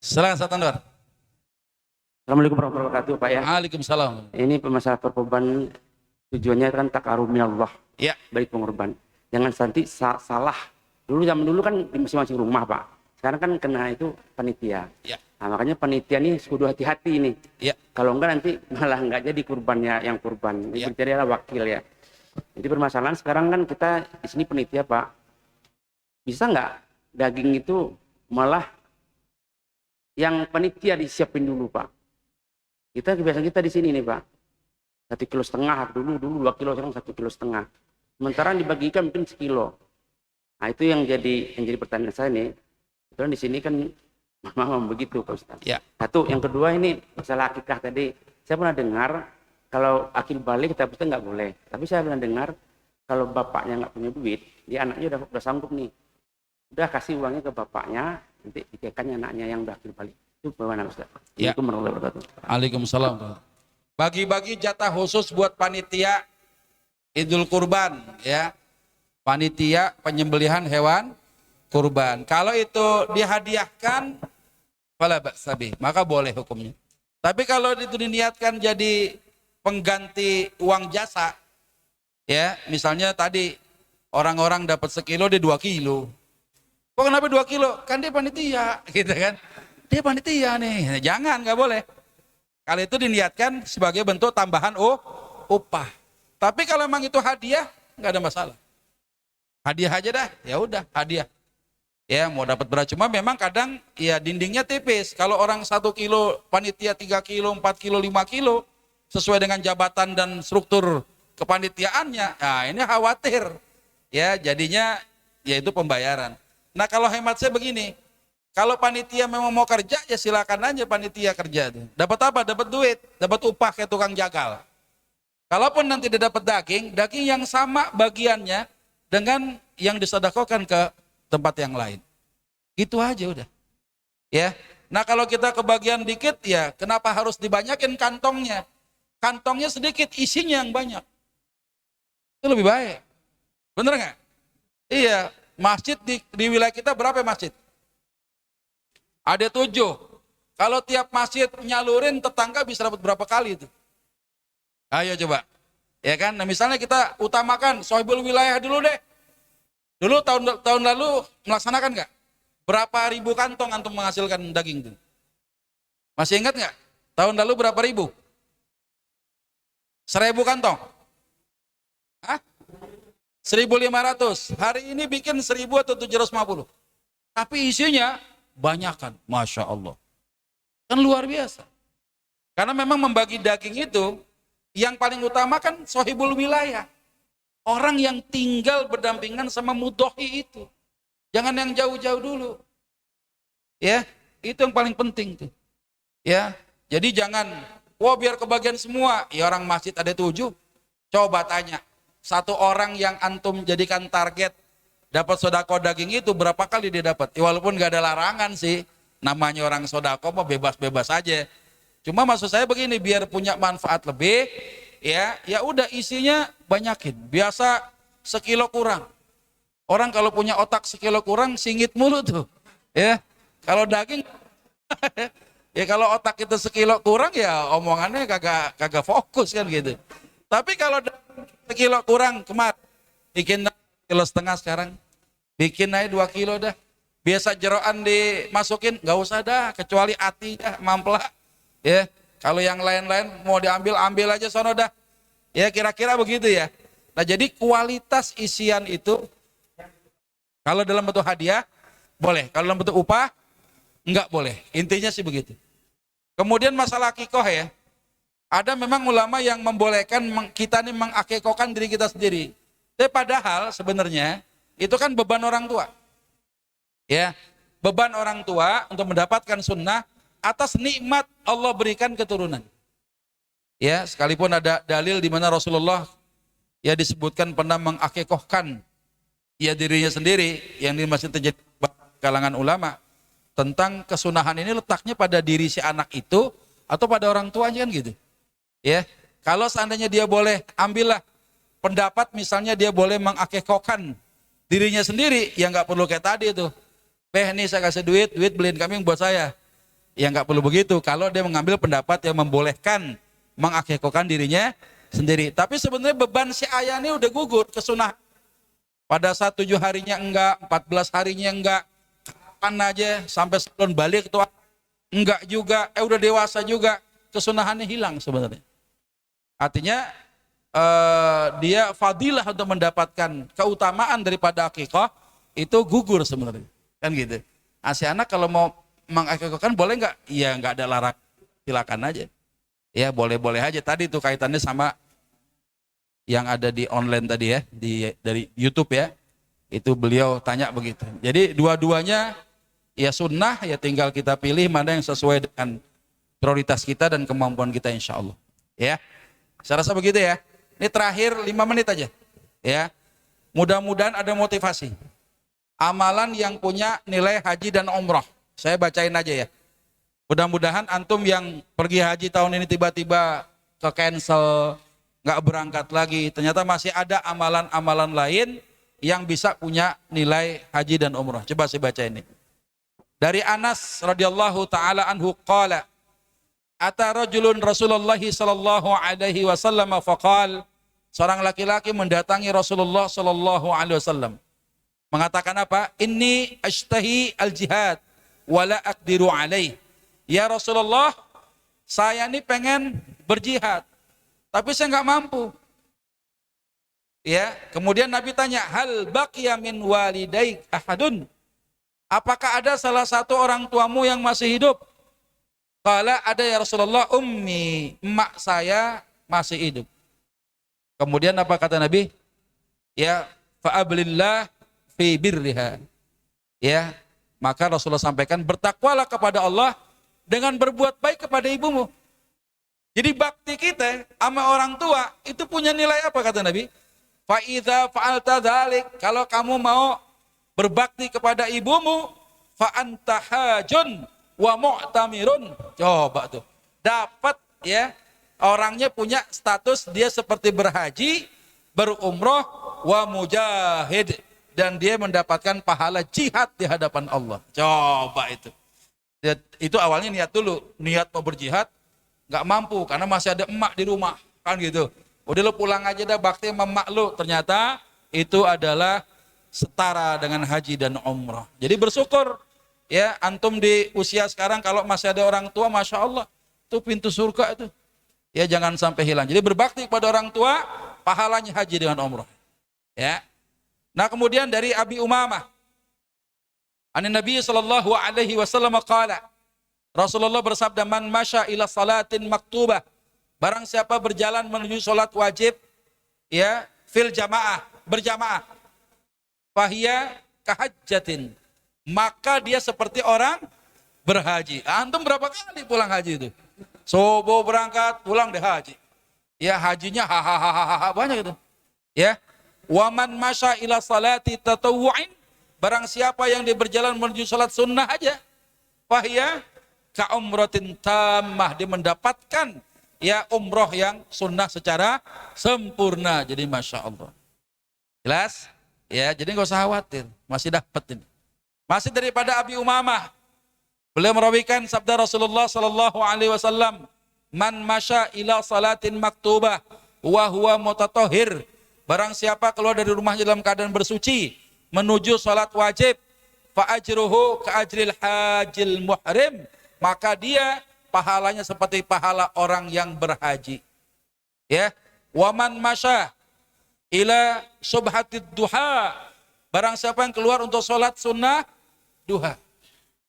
Silakan Ustaz Anwar. Assalamualaikum warahmatullahi wabarakatuh Pak ya. Waalaikumsalam. Ini masalah perkorban tujuannya kan takarub minallah. Ya. Baik pengorban. Jangan nanti salah. Zaman dulu kan di masing-masing rumah Pak. Sekarang kan kena itu panitia. Ya. Nah, makanya panitia ini kudu hati-hati ini. Ya. Kalau enggak nanti malah enggak jadi kurbannya yang kurban. Ya. Jadi adalah wakil ya. Jadi permasalahan sekarang kan kita di sini panitia Pak. Bisa enggak daging itu malah yang panitia disiapin dulu Pak. Kita kebiasaan kita di sini nih Pak. 1,5 kilo dulu 2 kilo, sekarang 1,5 kilo. Sementara dibagikan mungkin sekilo. Nah itu yang jadi pertanyaan saya nih. Karena di sini kan memang begitu Pak Ustaz. Ya. Satu, yang kedua ini masalah akikah tadi. Saya pernah dengar kalau akil balik kita pasti nggak boleh. Tapi saya pernah dengar kalau bapaknya nggak punya duit, dia anaknya udah sanggup nih. Udah kasih uangnya ke bapaknya, nanti dikaikannya anaknya yang udah akil balik. Itu bagaimana Ustaz? Ya. Assalamualaikum warahmatullahi wabarakatuh. Waalaikumsalam. Bagi-bagi jatah khusus buat panitia Idul Kurban ya. Panitia penyembelihan hewan kurban. Kalau itu dihadiahkan fala ba'sa bih, maka boleh hukumnya. Tapi kalau itu diniatkan jadi pengganti uang jasa, ya misalnya tadi orang-orang dapat sekilo dia 2 kilo. Kok kenapa 2 kilo? Kan dia panitia, gitu kan? Dia panitia nih, jangan, nggak boleh. Kalau itu diniatkan sebagai bentuk tambahan upah. Tapi kalau memang itu hadiah, nggak ada masalah. Hadiah aja dah, ya udah hadiah. Ya mau dapat beras, cuma memang kadang ya dindingnya tipis. Kalau orang 1 kilo, panitia 3 kilo, 4 kilo, 5 kilo, sesuai dengan jabatan dan struktur kepanitiaannya, nah ini khawatir. Ya jadinya ya itu pembayaran. Nah kalau hemat saya begini, kalau panitia memang mau kerja ya silakan aja panitia kerja. Dapat apa? Dapat duit, dapat upah kayak tukang jagal. Kalaupun nanti dia dapat daging, daging yang sama bagiannya dengan yang disedekahkan ke tempat yang lain. Gitu aja udah. Ya. Nah kalau kita kebagian dikit ya kenapa harus dibanyakin kantongnya? Kantongnya sedikit, isinya yang banyak. Itu lebih baik. Bener nggak? Iya. Masjid di wilayah kita berapa masjid? Ada 7. Kalau tiap masjid nyalurin tetangga bisa dapat berapa kali itu? Ayo coba. Ya kan? Nah misalnya kita utamakan sohibul wilayah dulu deh. Dulu tahun lalu melaksanakan nggak? Berapa ribu kantong antum menghasilkan daging itu? Masih ingat nggak? Tahun lalu berapa ribu? 1.000 kantong? Hah? 1.500. Hari ini bikin 1.000 atau 750. Tapi isinya banyakan. Masya Allah. Kan luar biasa. Karena memang membagi daging itu, yang paling utama kan sohibul wilayah. Orang yang tinggal berdampingan sama mudhohi itu. Jangan yang jauh-jauh dulu. Ya, itu yang paling penting tuh. Ya, jadi jangan, wah biar kebagian semua. Ya orang masjid ada 7. Coba tanya, satu orang yang antum jadikan target dapat sodako daging itu berapa kali dia dapat? Ya, walaupun gak ada larangan sih. Namanya orang sodako mah bebas-bebas aja. Cuma maksud saya begini, biar punya manfaat lebih, ya udah isinya banyakin. Biasa 1 kilo kurang. Orang kalau punya otak 1 kilo kurang singit mulu tuh. Ya, kalau daging, ya kalau otak kita 1 kilo kurang ya omongannya kagak fokus kan gitu. Tapi kalau 1 kilo kurang kemarin, bikin 1,5 kilo sekarang, bikin aja 2 kilo dah. Biasa jeroan dimasukin, nggak usah dah, kecuali ati dah, mamplah. Ya, kalau yang lain-lain mau diambil, ambil aja sono dah. Ya kira-kira begitu ya. Nah jadi kualitas isian itu, kalau dalam bentuk hadiah, boleh. Kalau dalam bentuk upah, enggak boleh. Intinya sih begitu. Kemudian masalah akikoh ya. Ada memang ulama yang membolehkan kita nih mengakikohkan diri kita sendiri. Tapi padahal sebenarnya, itu kan beban orang tua. Ya, beban orang tua untuk mendapatkan sunnah atas nikmat Allah berikan keturunan. Ya, sekalipun ada dalil di mana Rasulullah ya disebutkan pernah mengakikohkan ya dirinya sendiri, yang ini masih terjadi kalangan ulama tentang kesunahan ini letaknya pada diri si anak itu atau pada orang tuanya kan gitu. Ya, kalau seandainya dia boleh, ambillah pendapat misalnya dia boleh mengakikohkan dirinya sendiri, ya nggak perlu kayak tadi itu. Nih saya kasih duit beliin kambing buat saya. Ya nggak perlu begitu. Kalau dia mengambil pendapat yang membolehkan mengakikohkan dirinya sendiri. Tapi sebenarnya beban si ayah ini udah gugur kesunahan. Pada saat 7 harinya enggak, 14 harinya enggak, kapan aja sampai sebelum balik itu enggak juga. Udah dewasa juga, kesunahannya hilang sebenarnya. Artinya dia fadilah untuk mendapatkan keutamaan daripada akikah itu gugur sebenarnya. Kan gitu. Si anak kalau mau mengakikahkan boleh nggak? Ya nggak ada larangan, silakan aja. Ya boleh-boleh aja. Tadi itu kaitannya sama yang ada di online tadi ya, dari YouTube ya. Itu beliau tanya begitu. Jadi dua-duanya ya sunnah, ya tinggal kita pilih mana yang sesuai dengan prioritas kita dan kemampuan kita insya Allah. Ya, saya rasa begitu ya. Ini terakhir 5 menit aja. Ya, mudah-mudahan ada motivasi. Amalan yang punya nilai haji dan umrah. Saya bacain aja ya. Mudah-mudahan antum yang pergi haji tahun ini tiba-tiba ke cancel, nggak berangkat lagi. Ternyata masih ada amalan-amalan lain yang bisa punya nilai haji dan umrah. Coba saya baca ini. Dari Anas radhiyallahu taala anhu qala, ata rajulun Rasulullah sallallahu alaihi wasallam faqal, seorang laki-laki mendatangi Rasulullah sallallahu alaihi wasallam. Mengatakan apa? Inni ashtahi al-jihad wala aqdiru alaih. Ya Rasulullah, saya ini pengen berjihad, tapi saya nggak mampu. Ya, kemudian Nabi tanya, hal baqiya min walidaik ahadun? Apakah ada salah satu orang tuamu yang masih hidup? Qala, ada ya Rasulullah, ummi, emak saya masih hidup. Kemudian apa kata Nabi? Ya, fa'ablillah fi birriha. Ya, maka Rasulullah sampaikan, bertakwalah kepada Allah dengan berbuat baik kepada ibumu. Jadi bakti kita sama orang tua itu punya nilai apa kata Nabi? Fa idza fa'alta dzalik, kalau kamu mau berbakti kepada ibumu, fa anta hajun wa mu'tamirun. Coba tuh. Dapat ya, orangnya punya status dia seperti berhaji, berumroh, wa mujahid, dan dia mendapatkan pahala jihad di hadapan Allah. Coba itu. Itu awalnya niat dulu, niat mau berjihad, nggak mampu karena masih ada emak di rumah, kan gitu. Udah lo pulang aja dah bakti sama emak lo. Ternyata itu adalah setara dengan haji dan umrah. Jadi bersyukur ya, antum di usia sekarang kalau masih ada orang tua, masya Allah, itu pintu surga itu. Ya jangan sampai hilang. Jadi berbakti kepada orang tua, pahalanya haji dengan umrah. Ya. Nah kemudian dari Abi Umamah, an Nabi sallallahu alaihi wasallam qala, Rasulullah bersabda, man masya ila salatin maktubah, barang siapa berjalan menuju salat wajib ya fil jamaah, berjamaah, fahiya kahajjatin, maka dia seperti orang berhaji. Antum berapa kali pulang haji itu? Subuh berangkat, pulang deh haji. Ya hajinya hahaha banyak itu. Ya. Waman masya ila salati tatawu'in, barang siapa yang dia berjalan menuju salat sunnah aja, fahiya ka umratin tammah, dia mendapatkan ya umroh yang sunnah secara sempurna. Jadi masya Allah. Jelas? Ya, jadi nggak usah khawatir, masih dapat ini. Masih daripada Abi Umamah, beliau merawikan sabda Rasulullah sallallahu alaihi wasallam, man masya ila salatin maktubah wa huwa mutatahhir, barang siapa keluar dari rumahnya dalam keadaan bersuci menuju salat wajib, fa ajruhu ka ajril hajil muhrim, maka dia pahalanya seperti pahala orang yang berhaji. Ya, waman masya ila subhatid duha, barang siapa yang keluar untuk sholat sunnah duha.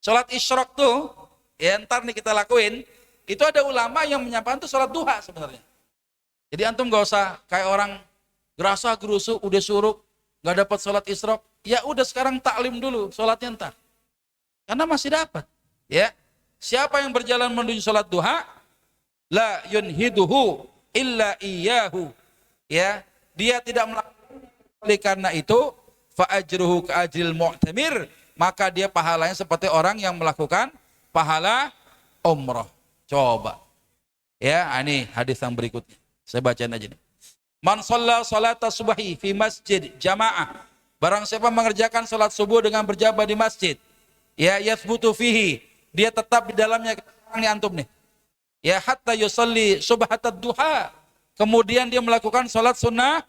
Sholat isyraq tuh, ya ntar nih kita lakuin, itu ada ulama yang menyampaikan tuh sholat duha sebenarnya. Jadi antum gak usah kayak orang gerasa gerusu udah suruh gak dapat sholat isyraq, ya udah sekarang taklim dulu sholatnya ntar, karena masih dapat. Ya, siapa yang berjalan menuju sholat duha, la yunhiduhu illa iyyahu, ya, dia tidak melakukan, oleh karena itu fa ajruhu ka ajril mu'tamir, maka dia pahalanya seperti orang yang melakukan pahala umrah. Coba ya, ini hadis yang berikutnya saya bacain aja nih. Man shalla salata subhi fi masjid jamaah, barang siapa mengerjakan salat subuh dengan berjamaah di masjid, ya yathbutu fihi, dia tetap di dalamnya, ini antum nih, ya hatta yusalli subhatad duha, kemudian dia melakukan salat sunnah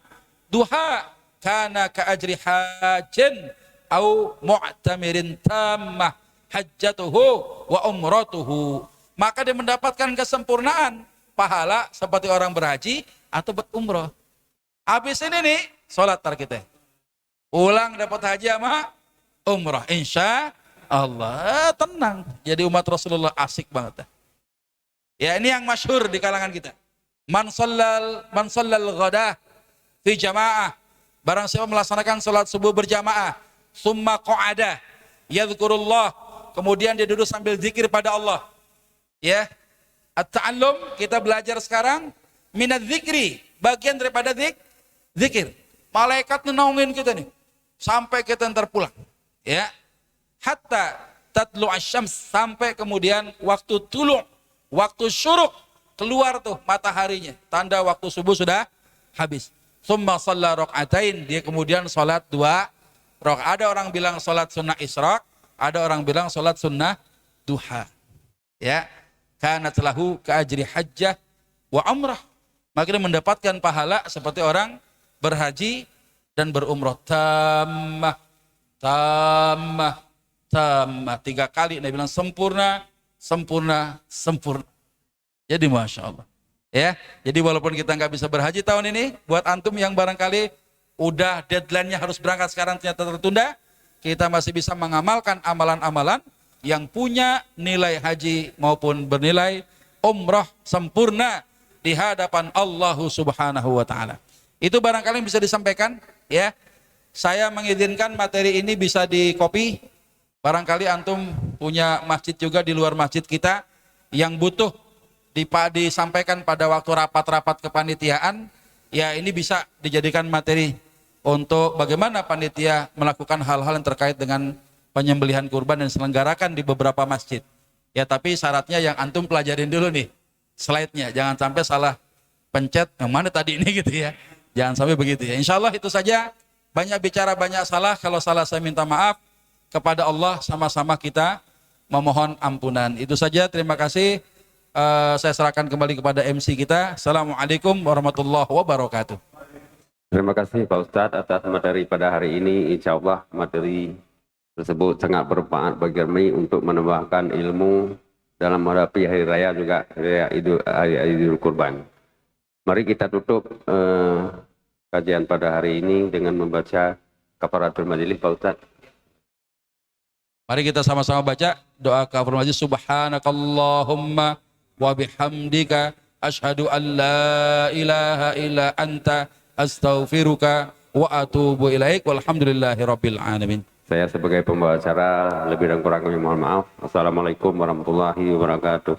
duha, kana ka ajri hajin au mu'tamirin tammah hajjatuhu wa umratuhu, maka dia mendapatkan kesempurnaan pahala seperti orang berhaji atau berumrah. Habis ini nih salat tar kita, pulang dapat haji sama umrah, insya Allah tenang. Jadi umat Rasulullah asik banget. Ya ini yang masyhur di kalangan kita. Man shallal ghadah fi jamaah, barang siapa melaksanakan salat subuh berjamaah, summa qa'ada yadhkurullah, kemudian dia duduk sambil zikir pada Allah. Ya, at-ta'allum, kita belajar sekarang minadz zikri, bagian daripada zikir. Malaikat naungin kita nih sampai kita ntar pulang. Ya, hatta tatlu asyams, sampai kemudian waktu tulu', waktu syuruk, keluar tuh mataharinya, tanda waktu subuh sudah habis. Summa shalla raq'atain, dia kemudian salat 2 rakaat. Ada orang bilang salat sunnah isyraq, ada orang bilang salat sunnah duha. Ya, kanat lahu ka ajri hajjah wa umrah, maka dia mendapatkan pahala seperti orang berhaji dan berumrah. Tammah 3 kali Nabi bilang sempurna. Jadi masya Allah. Ya, jadi walaupun kita nggak bisa berhaji tahun ini, buat antum yang barangkali udah deadline-nya harus berangkat sekarang ternyata tertunda, kita masih bisa mengamalkan amalan-amalan yang punya nilai haji maupun bernilai umrah sempurna di hadapan Allah Subhanahu wa taala. Itu barangkali yang bisa disampaikan ya. Saya mengizinkan materi ini bisa di-copy. Barangkali antum punya masjid juga di luar masjid kita yang butuh disampaikan pada waktu rapat-rapat kepanitiaan, ya ini bisa dijadikan materi untuk bagaimana panitia melakukan hal-hal yang terkait dengan penyembelihan kurban dan diselenggarakan di beberapa masjid. Ya tapi syaratnya yang antum pelajarin dulu nih slide-nya, jangan sampai salah pencet yang mana tadi ini gitu ya. Jangan sampai begitu ya. Insya Allah itu saja. Banyak bicara, banyak salah. Kalau salah saya minta maaf. Kepada Allah sama-sama kita memohon ampunan. Itu saja, terima kasih. Saya serahkan kembali kepada MC kita. Assalamualaikum warahmatullahi wabarakatuh. Terima kasih Pak Ustadz atas materi pada hari ini. Insya Allah materi tersebut sangat bermanfaat bagi kami untuk menambahkan ilmu dalam menghadapi hari raya juga hari Idul Kurban. Mari kita tutup kajian pada hari ini dengan membaca kafaratul majelis Pak Ustadz. Mari kita sama-sama baca doa kafaratul majelis. Subhanakallahumma wa bihamdika asyhadu an la ilaha illa anta astaghfiruka wa atubu ilaik walhamdulillahi rabbil alamin. Saya sebagai pembawa acara lebih dan kurangnya mohon maaf. Assalamualaikum warahmatullahi wabarakatuh.